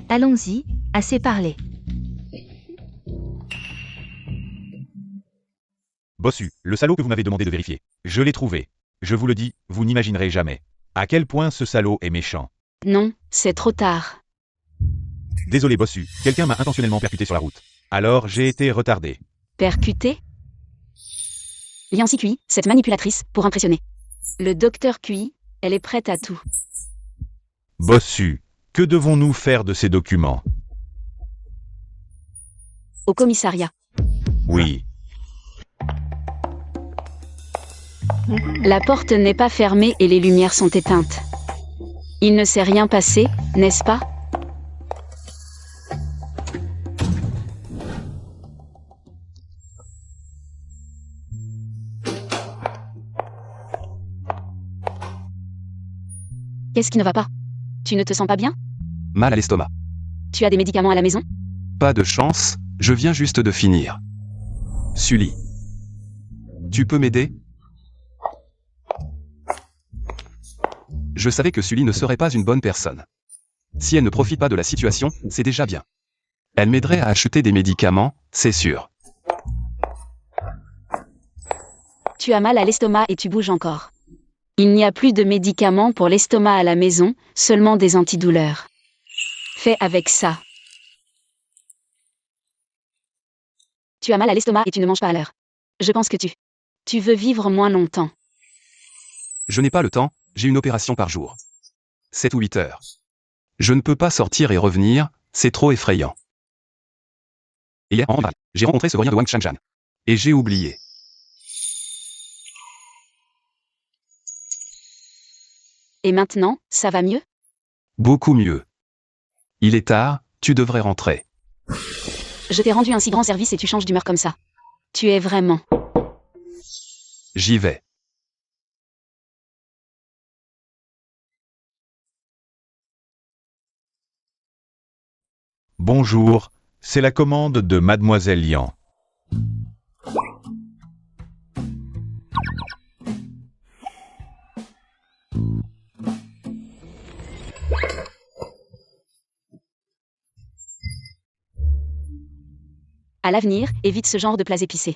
Allons-y, assez parlé. Bossu, le salaud que vous m'avez demandé de vérifier. Je l'ai trouvé. Je vous le dis, vous n'imaginerez jamais à quel point ce salaud est méchant. Non, c'est trop tard. Désolé Bossu, quelqu'un m'a intentionnellement percuté sur la route. Alors j'ai été retardé. Percuté? Liancy Cui, cette manipulatrice, pour impressionner. Le docteur Cui, elle est prête à tout. Bossu, que devons-nous faire de ces documents? Au commissariat. Oui. La porte n'est pas fermée et les lumières sont éteintes. Il ne s'est rien passé, n'est-ce pas? Qu'est-ce qui ne va pas? Tu ne te sens pas bien? Mal à l'estomac. Tu as des médicaments à la maison? Pas de chance, je viens juste de finir. Sully. Tu peux m'aider? Je savais que Sully ne serait pas une bonne personne. Si elle ne profite pas de la situation, c'est déjà bien. Elle m'aiderait à acheter des médicaments, c'est sûr. Tu as mal à l'estomac et tu bouges encore. Il n'y a plus de médicaments pour l'estomac à la maison, seulement des antidouleurs. Fais avec ça. Tu as mal à l'estomac et tu ne manges pas à l'heure. Je pense que tu veux vivre moins longtemps. Je n'ai pas le temps, j'ai une opération par jour. 7 ou 8 heures. Je ne peux pas sortir et revenir, c'est trop effrayant. Hier, en Randall, j'ai rencontré ce vaurien de Wang Changjan. Et j'ai oublié. Et maintenant, ça va mieux? Beaucoup mieux. Il est tard, tu devrais rentrer. Je t'ai rendu un si grand service et tu changes d'humeur comme ça. Tu es vraiment... J'y vais. Bonjour, c'est la commande de Mademoiselle Lian. À l'avenir, évite ce genre de plats épicés.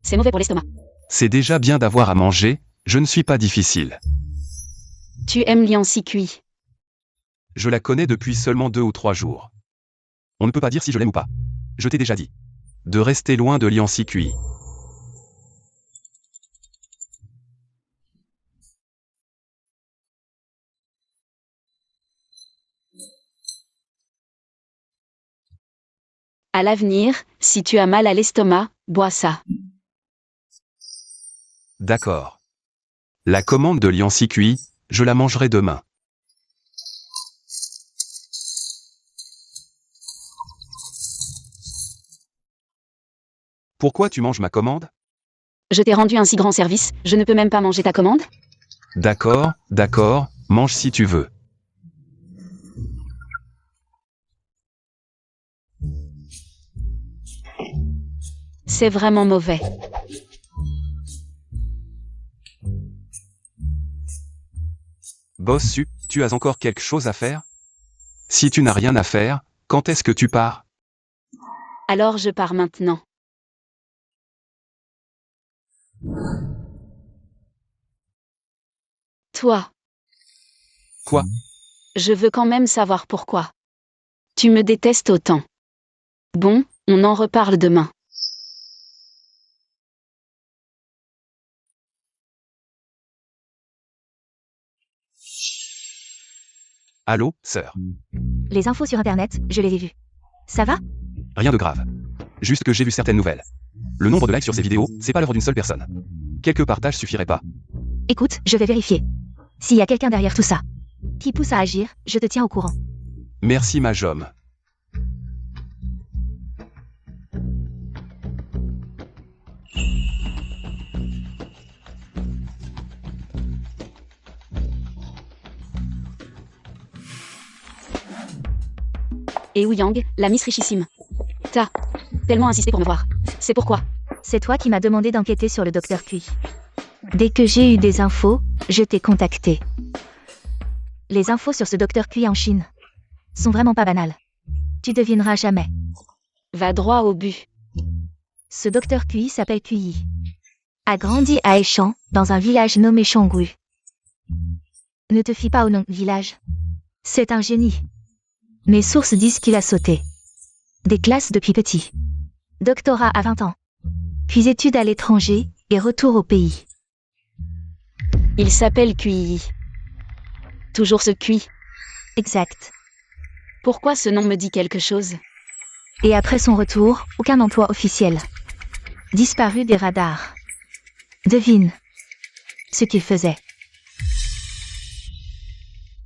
C'est mauvais pour l'estomac. C'est déjà bien d'avoir à manger, je ne suis pas difficile. Tu aimes Liancy cuit. Je la connais depuis seulement 2 ou 3 jours. On ne peut pas dire si je l'aime ou pas. Je t'ai déjà dit. De rester loin de Liancy cuit. À l'avenir, si tu as mal à l'estomac, bois ça. D'accord. La commande de Liancy cuit, je la mangerai demain. Pourquoi tu manges ma commande? Je t'ai rendu un si grand service, je ne peux même pas manger ta commande? D'accord, d'accord, mange si tu veux. C'est vraiment mauvais. Boss tu as encore quelque chose à faire? Si tu n'as rien à faire, quand est-ce que tu pars? Alors je pars maintenant. Toi. Quoi? Je veux quand même savoir pourquoi. Tu me détestes autant. Bon, on en reparle demain. Allô, sœur. Les infos sur Internet, je les ai vues. Ça va? Rien de grave. Juste que j'ai vu certaines nouvelles. Le nombre de likes sur ces vidéos, c'est pas l'œuvre d'une seule personne. Quelques partages suffiraient pas. Écoute, je vais vérifier. S'il y a quelqu'un derrière tout ça qui pousse à agir, je te tiens au courant. Merci ma jom. Et Ouyang, la Miss richissime. T'as tellement insisté pour me voir. C'est pourquoi. C'est toi qui m'as demandé d'enquêter sur le docteur Cui. Dès que j'ai eu des infos, je t'ai contacté. Les infos sur ce docteur Cui en Chine sont vraiment pas banales. Tu devineras jamais. Va droit au but. Ce docteur Cui s'appelle Cui. A grandi à Aishan, dans un village nommé Shangru. Ne te fie pas au nom du village. C'est un génie. Mes sources disent qu'il a sauté des classes depuis petit. Doctorat à 20 ans. Puis études à l'étranger et retour au pays. Il s'appelle QI. Toujours ce QI. Exact. Pourquoi ce nom me dit quelque chose? Et après son retour, aucun emploi officiel. Disparu des radars. Devine ce qu'il faisait.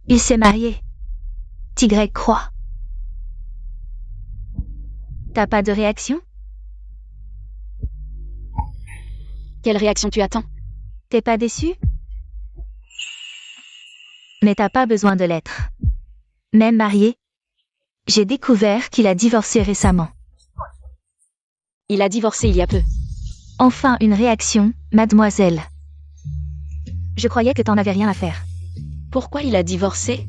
Il s'est marié. Tigrec croix. T'as pas de réaction? Quelle réaction tu attends? T'es pas déçu? Mais t'as pas besoin de l'être. Même marié, j'ai découvert qu'il a divorcé récemment. Il a divorcé il y a peu. Enfin une réaction, mademoiselle. Je croyais que t'en avais rien à faire. Pourquoi il a divorcé?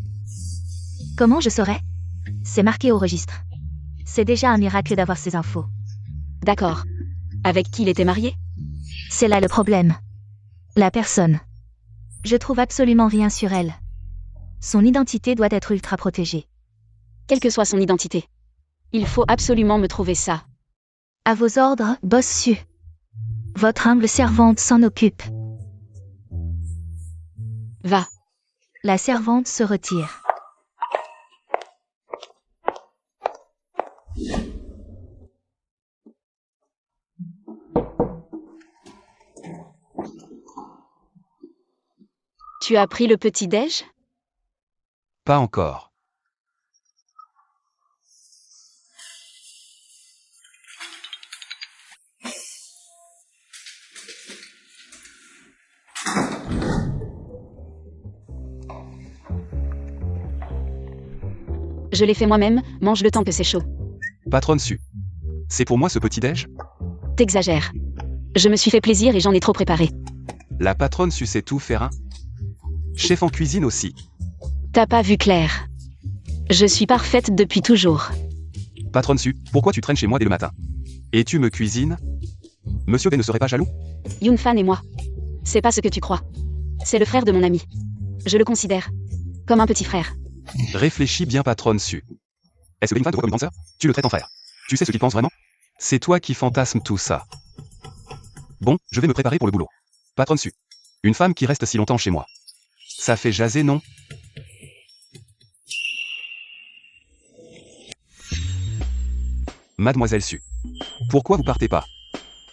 Comment je saurais? C'est marqué au registre. C'est déjà un miracle d'avoir ces infos. D'accord. Avec qui il était marié? C'est là le problème. La personne. Je trouve absolument rien sur elle. Son identité doit être ultra protégée. Quelle que soit son identité. Il faut absolument me trouver ça. À vos ordres, boss Su. Votre humble servante s'en occupe. Va. La servante se retire. Tu as pris le petit-déj? Pas encore. Je l'ai fait moi-même, mange le temps que c'est chaud. Patronne Su. C'est pour moi ce petit-déj? T'exagères. Je me suis fait plaisir et j'en ai trop préparé. La patronne Su sait tout faire, hein? Chef en cuisine aussi. T'as pas vu clair. Je suis parfaite depuis toujours. Patronne Su, pourquoi tu traînes chez moi dès le matin? Et tu me cuisines? Monsieur B ne serait pas jaloux? Yunfan et moi. C'est pas ce que tu crois. C'est le frère de mon ami. Je le considère comme un petit frère. Réfléchis bien, patronne Su. Est-ce que Yunfan te voit comme une grande sœur? Tu le traites en frère. Tu sais ce qu'il pense vraiment? C'est toi qui fantasme tout ça. Bon, je vais me préparer pour le boulot. Patronne Su. Une femme qui reste si longtemps chez moi. Ça fait jaser, non? Mademoiselle Su. Pourquoi vous partez pas?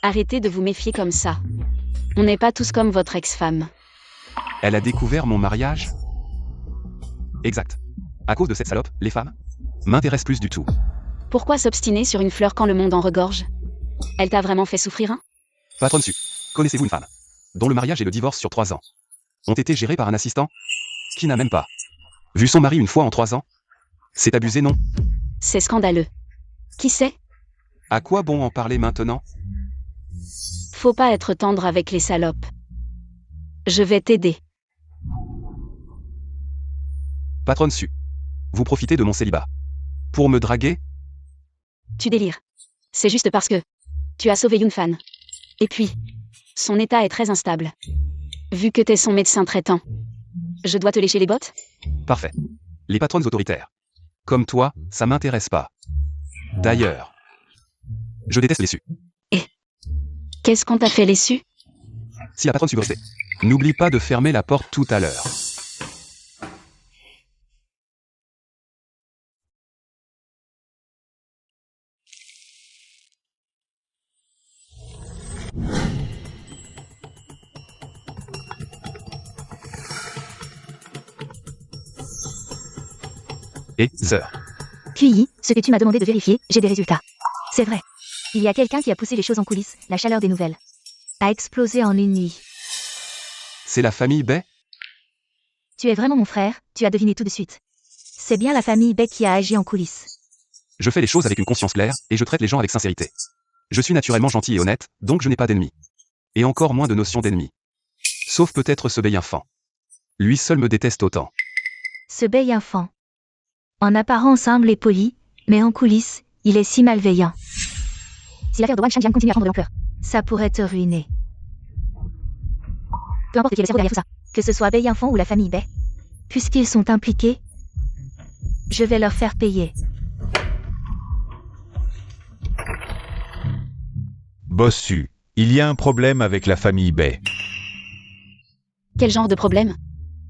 Arrêtez de vous méfier comme ça. On n'est pas tous comme votre ex-femme. Elle a découvert mon mariage? Exact. À cause de cette salope, les femmes m'intéressent plus du tout. Pourquoi s'obstiner sur une fleur quand le monde en regorge? Elle t'a vraiment fait souffrir, hein? Patronne Su. Connaissez-vous une femme dont le mariage et le divorce sur 3 ans ont été gérés par un assistant qui n'a même pas vu son mari une fois en 3 ans? C'est abusé, non? C'est scandaleux. Qui sait? À quoi bon en parler maintenant? Faut pas être tendre avec les salopes. Je vais t'aider. Patronne Su. Vous profitez de mon célibat pour me draguer? Tu délires. C'est juste parce que tu as sauvé Yunfan. Et puis, son état est très instable. Vu que t'es son médecin traitant, je dois te lécher les bottes? Parfait. Les patronnes autoritaires comme toi, ça m'intéresse pas. D'ailleurs, je déteste les Su. Qu'est-ce qu'on t'a fait les Su? Si la patronne Su veut rester, n'oublie pas de fermer la porte tout à l'heure. Et heures. QI, ce que tu m'as demandé de vérifier, j'ai des résultats. C'est vrai. Il y a quelqu'un qui a poussé les choses en coulisses, la chaleur des nouvelles a explosé en une nuit. C'est la famille Bay? Tu es vraiment mon frère, tu as deviné tout de suite. C'est bien la famille Bay qui a agi en coulisses. Je fais les choses avec une conscience claire, et je traite les gens avec sincérité. Je suis naturellement gentil et honnête, donc je n'ai pas d'ennemis. Et encore moins de notion d'ennemi. Sauf peut-être ce Bay infant. Lui seul me déteste autant. Ce Bay infant. En apparence humble et poli, mais en coulisses, il est si malveillant. Si l'affaire de Wang Shangjiang continue à prendre de l'ampleur, ça pourrait te ruiner. Peu importe qui est le cerveau derrière tout ça, que ce soit Bay infant ou la famille Bay. Puisqu'ils sont impliqués, je vais leur faire payer. Boss Su, il y a un problème avec la famille Bay. Quel genre de problème?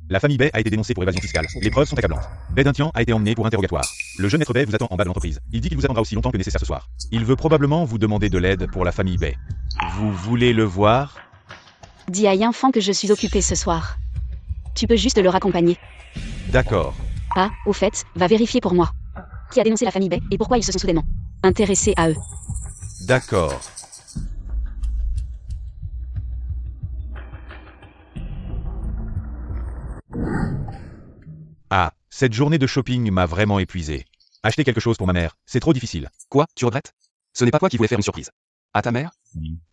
La famille Bay a été dénoncée pour évasion fiscale. Les preuves sont accablantes. Bay Duntian a été emmené pour interrogatoire. Le jeune maître Bay vous attend en bas de l'entreprise. Il dit qu'il vous attendra aussi longtemps que nécessaire ce soir. Il veut probablement vous demander de l'aide pour la famille Bay. Vous voulez le voir? Dis à Yunfan que je suis occupée ce soir. Tu peux juste le raccompagner. D'accord. Ah, au fait, va vérifier pour moi. Qui a dénoncé la famille Bay et pourquoi ils se sont soudainement intéressés à eux. D'accord. Ah, cette journée de shopping m'a vraiment épuisé. Acheter quelque chose pour ma mère, c'est trop difficile. Quoi, tu regrettes? Ce n'est pas toi qui voulais faire une surprise. À ta mère?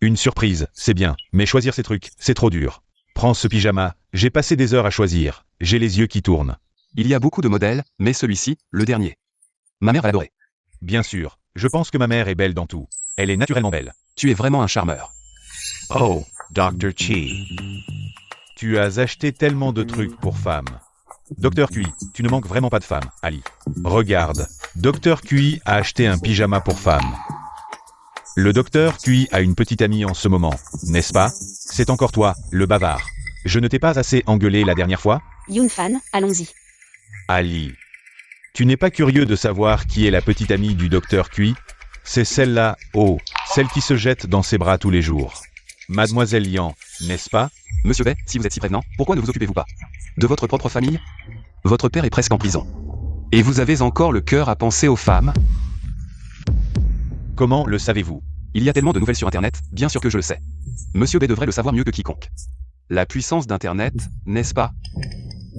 Une surprise, c'est bien, mais choisir ces trucs, c'est trop dur. Prends ce pyjama, j'ai passé des heures à choisir, j'ai les yeux qui tournent. Il y a beaucoup de modèles, mais celui-ci, le dernier. Ma mère va l'adorer. Bien sûr, je pense que ma mère est belle dans tout. Elle est naturellement belle. Tu es vraiment un charmeur. Oh, Dr. Chi. Tu as acheté tellement de trucs pour femmes. Dr. Kui, tu ne manques vraiment pas de femmes, Ali. Regarde, Dr. Kui a acheté un pyjama pour femme. Le Dr. Kui a une petite amie en ce moment, n'est-ce pas? C'est encore toi, le bavard. Je ne t'ai pas assez engueulé la dernière fois? Yunfan, allons-y. Ali. Tu n'es pas curieux de savoir qui est la petite amie du Dr. Kui? C'est celle-là, oh, celle qui se jette dans ses bras tous les jours. Mademoiselle Lian, n'est-ce pas? Monsieur Bay, si vous êtes si prévenant, pourquoi ne vous occupez-vous pas de votre propre famille? Votre père est presque en prison. Et vous avez encore le cœur à penser aux femmes? Comment le savez-vous? Il y a tellement de nouvelles sur Internet, bien sûr que je le sais. Monsieur Bay devrait le savoir mieux que quiconque. La puissance d'Internet, n'est-ce pas?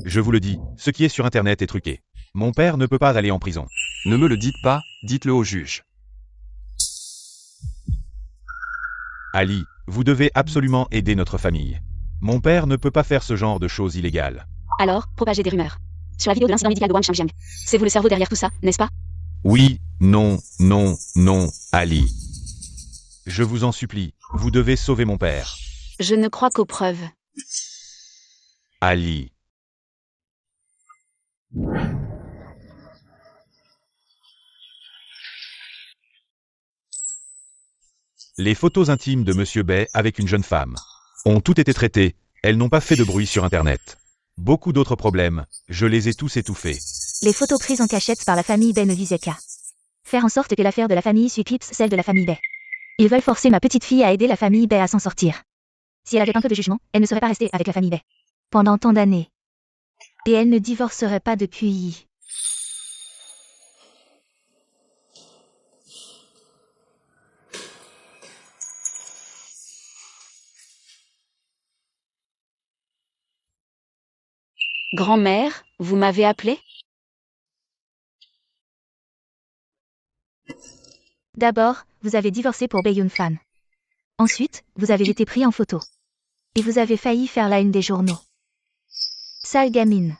Je vous le dis, ce qui est sur Internet est truqué. Mon père ne peut pas aller en prison. Ne me le dites pas, dites-le au juge. Ali, vous devez absolument aider notre famille. Mon père ne peut pas faire ce genre de choses illégales. Alors, propagez des rumeurs. Sur la vidéo de l'incident médical de Wang Shangjiang. C'est vous le cerveau derrière tout ça, n'est-ce pas? Oui, non, non, non, Ali. Je vous en supplie, vous devez sauver mon père. Je ne crois qu'aux preuves. Ali. Les photos intimes de Monsieur Bay avec une jeune femme ont toutes été traitées, elles n'ont pas fait de bruit sur Internet. Beaucoup d'autres problèmes, je les ai tous étouffés. Les photos prises en cachette par la famille Bay ne visaient qu'à faire en sorte que l'affaire de la famille Su éclipse celle de la famille Bay. Ils veulent forcer ma petite fille à aider la famille Bay à s'en sortir. Si elle avait un peu de jugement, elle ne serait pas restée avec la famille Bay pendant tant d'années. Et elle ne divorcerait pas depuis... Grand-mère, vous m'avez appelé? D'abord, vous avez divorcé pour Bae Yun-fan. Ensuite, vous avez été pris en photo. Et vous avez failli faire la une des journaux. Sale gamine.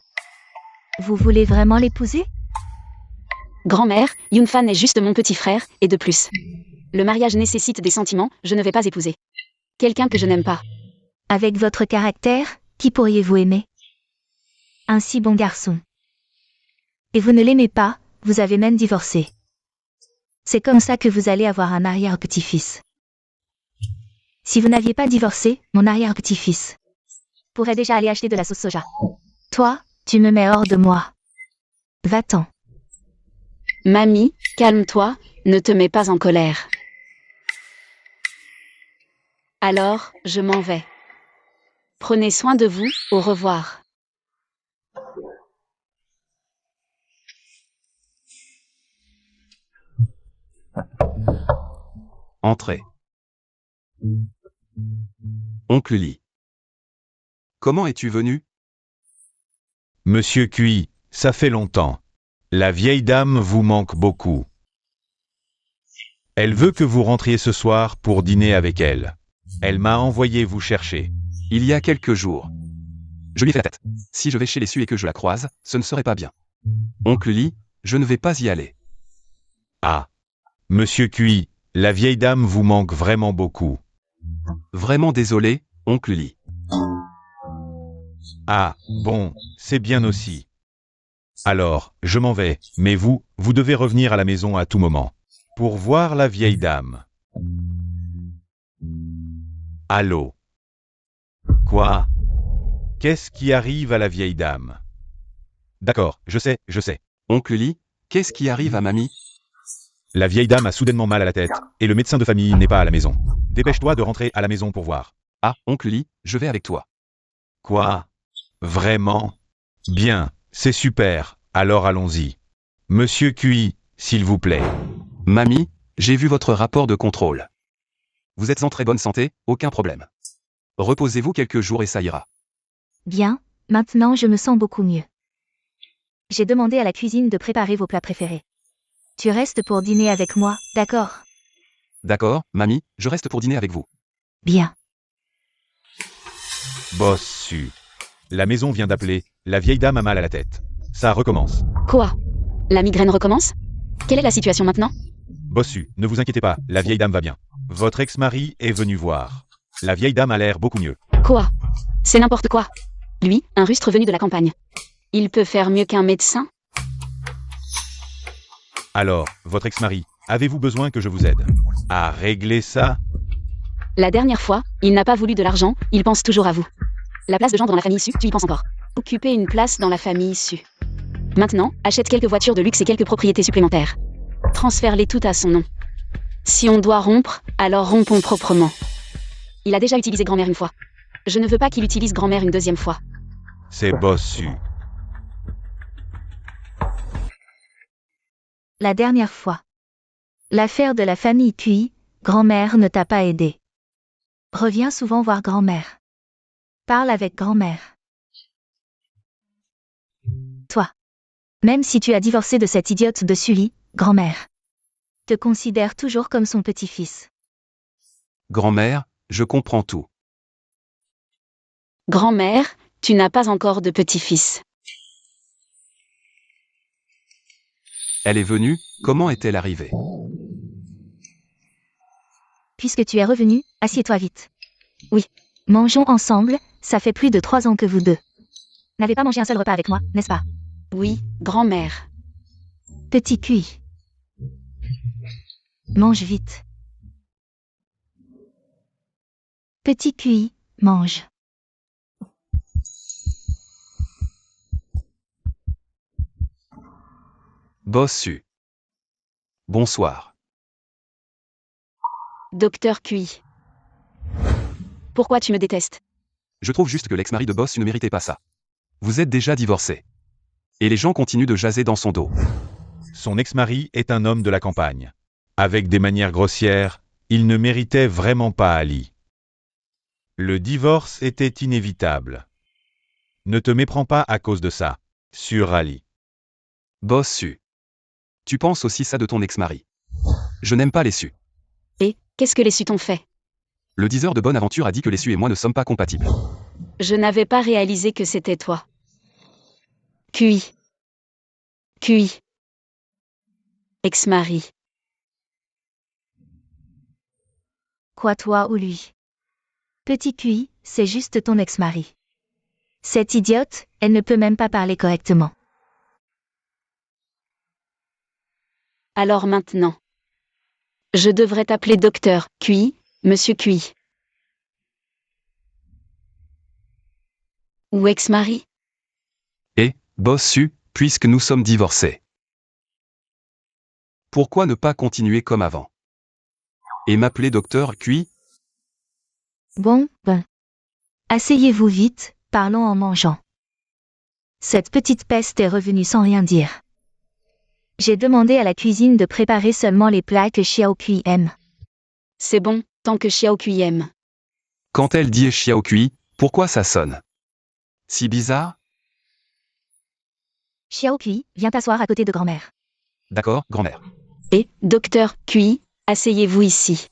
Vous voulez vraiment l'épouser? Grand-mère, Yun-fan est juste mon petit frère, et de plus. Le mariage nécessite des sentiments, je ne vais pas épouser quelqu'un que je n'aime pas. Avec votre caractère, qui pourriez-vous aimer? Un si bon garçon. Et vous ne l'aimez pas, vous avez même divorcé. C'est comme ça que vous allez avoir un arrière-petit-fils. Si vous n'aviez pas divorcé, mon arrière-petit-fils pourrait déjà aller acheter de la sauce soja. Toi, tu me mets hors de moi. Va-t'en. Mamie, calme-toi, ne te mets pas en colère. Alors, je m'en vais. Prenez soin de vous, au revoir. Entrée. Oncle Lee. Comment es-tu venu? Monsieur Cui, ça fait longtemps. La vieille dame vous manque beaucoup. Elle veut que vous rentriez ce soir pour dîner avec elle. Elle m'a envoyé vous chercher. Il y a quelques jours. Je lui ai fait la tête. Si je vais chez les Su et que je la croise, ce ne serait pas bien. Oncle Lee, je ne vais pas y aller. Ah. Monsieur Cui, la vieille dame vous manque vraiment beaucoup. Vraiment désolé, oncle Lee. Ah, bon, c'est bien aussi. Alors, je m'en vais, mais vous devez revenir à la maison à tout moment. Pour voir la vieille dame. Allô? Quoi? Qu'est-ce qui arrive à la vieille dame? D'accord, je sais. Oncle Lee, qu'est-ce qui arrive à mamie? La vieille dame a soudainement mal à la tête, et le médecin de famille n'est pas à la maison. Dépêche-toi de rentrer à la maison pour voir. Ah, oncle Lee, je vais avec toi. Quoi? Vraiment? Bien, c'est super, alors allons-y. Monsieur Cui, s'il vous plaît. Mamie, j'ai vu votre rapport de contrôle. Vous êtes en très bonne santé, aucun problème. Reposez-vous quelques jours et ça ira. Bien, maintenant je me sens beaucoup mieux. J'ai demandé à la cuisine de préparer vos plats préférés. Tu restes pour dîner avec moi, d'accord? D'accord, mamie, je reste pour dîner avec vous. Bien. Bossu. La maison vient d'appeler, la vieille dame a mal à la tête. Ça recommence. Quoi? La migraine recommence? Quelle est la situation maintenant? Bossu, ne vous inquiétez pas, la vieille dame va bien. Votre ex-mari est venu voir. La vieille dame a l'air beaucoup mieux. Quoi? C'est n'importe quoi. Lui, un rustre venu de la campagne. Il peut faire mieux qu'un médecin? Alors, votre ex-mari, avez-vous besoin que je vous aide à régler ça? La dernière fois, il n'a pas voulu de l'argent, il pense toujours à vous. La place de gendre dans la famille Su, tu y penses encore. Occuper une place dans la famille Su. Maintenant, achète quelques voitures de luxe et quelques propriétés supplémentaires. Transfère-les toutes à son nom. Si on doit rompre, alors rompons proprement. Il a déjà utilisé grand-mère une fois. Je ne veux pas qu'il utilise grand-mère une deuxième fois. C'est Bossu. La dernière fois. L'affaire de la famille Cui, grand-mère ne t'a pas aidé. Reviens souvent voir grand-mère. Parle avec grand-mère. Toi. Même si tu as divorcé de cette idiote de Sully, grand-mère te considère toujours comme son petit-fils. Grand-mère, je comprends tout. Grand-mère, tu n'as pas encore de petit-fils. Elle est venue, comment est-elle arrivée? Puisque tu es revenu, assieds-toi vite. Oui. Mangeons ensemble, ça fait plus de 3 ans que vous deux n'avez pas mangé un seul repas avec moi, n'est-ce pas? Oui, grand-mère. Petit QI. Mange vite. Petit QI, mange. Bossu. Bonsoir. Docteur QI. Pourquoi tu me détestes? Je trouve juste que l'ex-mari de Bossu ne méritait pas ça. Vous êtes déjà divorcés. Et les gens continuent de jaser dans son dos. Son ex-mari est un homme de la campagne. Avec des manières grossières, il ne méritait vraiment pas Ali. Le divorce était inévitable. Ne te méprends pas à cause de ça, sur Ali. Bossu. Tu penses aussi ça de ton ex-mari. Je n'aime pas les Su. Et, qu'est-ce que les Su t'ont fait? Le diseur de Bonne Aventure a dit que les Su et moi ne sommes pas compatibles. Je n'avais pas réalisé que c'était toi. QI. QI. Ex-mari. Quoi toi ou lui? Petit QI, c'est juste ton ex-mari. Cette idiote, elle ne peut même pas parler correctement. Alors maintenant. Je devrais t'appeler docteur QI, monsieur QI. Ou ex-mari? Et, Bossu, puisque nous sommes divorcés. Pourquoi ne pas continuer comme avant? Et m'appeler docteur QI? Bon, ben. Asseyez-vous vite, parlons en mangeant. Cette petite peste est revenue sans rien dire. J'ai demandé à la cuisine de préparer seulement les plats que Xiao Kui aime. C'est bon, tant que Xiao QI aime. Quand elle dit Xiao QI, pourquoi ça sonne si bizarre? Xiao Kui, viens t'asseoir à côté de grand-mère. D'accord, grand-mère. Et, docteur QI, asseyez-vous ici.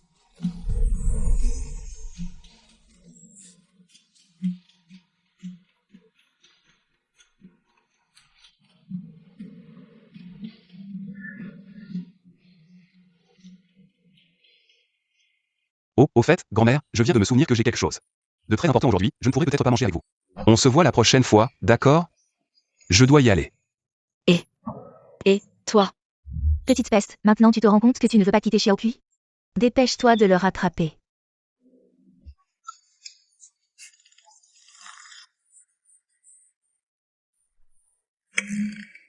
Oh, au fait, grand-mère, je viens de me souvenir que j'ai quelque chose de très important aujourd'hui, je ne pourrai peut-être pas manger avec vous. On se voit la prochaine fois, d'accord? Je dois y aller. Et, toi? Petite peste, maintenant tu te rends compte que tu ne veux pas quitter Xiao Kui? Dépêche-toi de le rattraper.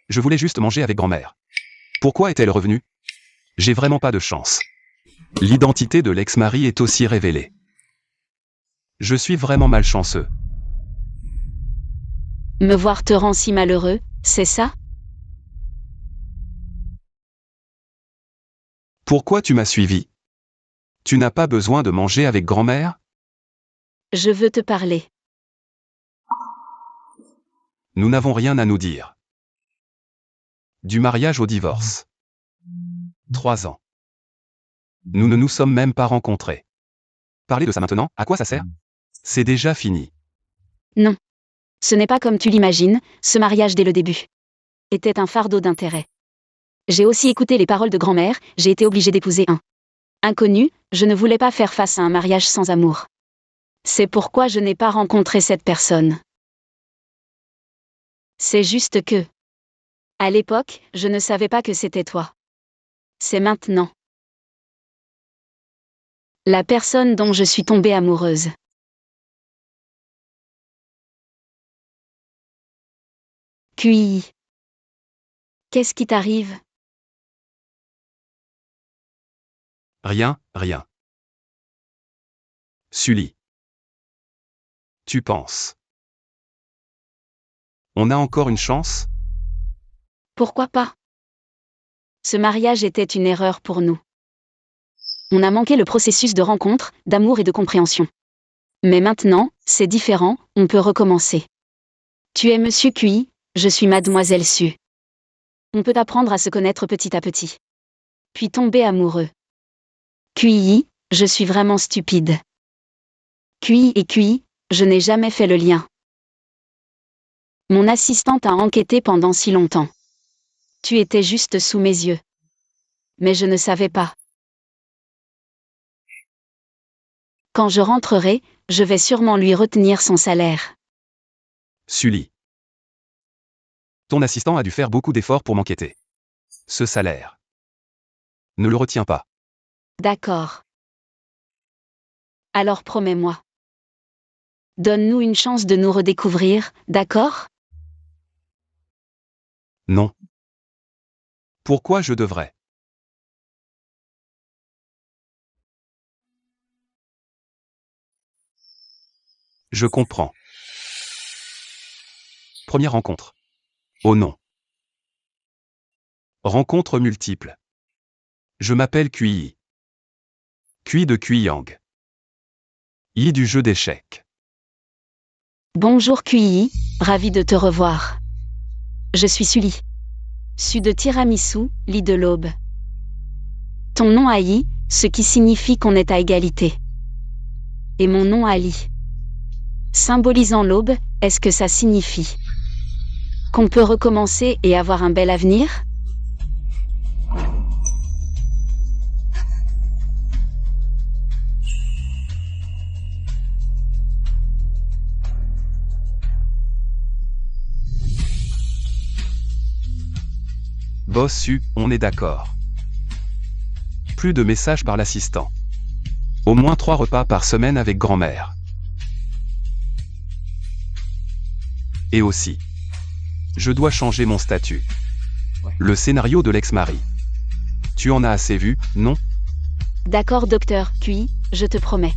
Je voulais juste manger avec grand-mère. Pourquoi est-elle revenue? J'ai vraiment pas de chance. L'identité de l'ex-mari est aussi révélée. Je suis vraiment malchanceux. Me voir te rend si malheureux, c'est ça? Pourquoi tu m'as suivi? Tu n'as pas besoin de manger avec grand-mère? Je veux te parler. Nous n'avons rien à nous dire. Du mariage au divorce. 3 ans. Nous ne nous sommes même pas rencontrés. Parler de ça maintenant, à quoi ça sert? C'est déjà fini. Non. Ce n'est pas comme tu l'imagines, ce mariage dès le début était un fardeau d'intérêt. J'ai aussi écouté les paroles de grand-mère, j'ai été obligée d'épouser un inconnu, je ne voulais pas faire face à un mariage sans amour. C'est pourquoi je n'ai pas rencontré cette personne. C'est juste que, à l'époque, je ne savais pas que c'était toi. C'est maintenant. La personne dont je suis tombée amoureuse. QI. Qu'est-ce qui t'arrive? Rien, rien. Sully. Tu penses. On a encore une chance? Pourquoi pas? Ce mariage était une erreur pour nous. On a manqué le processus de rencontre, d'amour et de compréhension. Mais maintenant, c'est différent, on peut recommencer. Tu es Monsieur QI, je suis Mademoiselle Su. On peut apprendre à se connaître petit à petit. Puis tomber amoureux. QI, Je suis vraiment stupide. QI et QI, je n'ai jamais fait le lien. Mon assistante a enquêté pendant si longtemps. Tu étais juste sous mes yeux. Mais je ne savais pas. Quand je rentrerai, je vais sûrement lui retenir son salaire. Sully. Ton assistant a dû faire beaucoup d'efforts pour m'enquêter. Ce salaire. Ne le retiens pas. D'accord. Alors promets-moi. Donne-nous une chance de nous redécouvrir, d'accord? Non. Pourquoi je devrais? Je comprends. Première rencontre. Oh non. Rencontre multiple. Je m'appelle QI. QI de Quyang. I du jeu d'échecs. Bonjour QI, ravi de te revoir. Je suis Sully. Su de tiramisu, lit de l'aube. Ton nom a I, ce qui signifie qu'on est à égalité. Et mon nom a Li. Symbolisant l'aube, est-ce que ça signifie qu'on peut recommencer et avoir un bel avenir? Bossu, on est d'accord. Plus de messages par l'assistant. Au moins 3 repas par semaine avec grand-mère. Et aussi. Je dois changer mon statut. Le scénario de l'ex-mari. Tu en as assez vu, non? D'accord docteur QI, je te promets.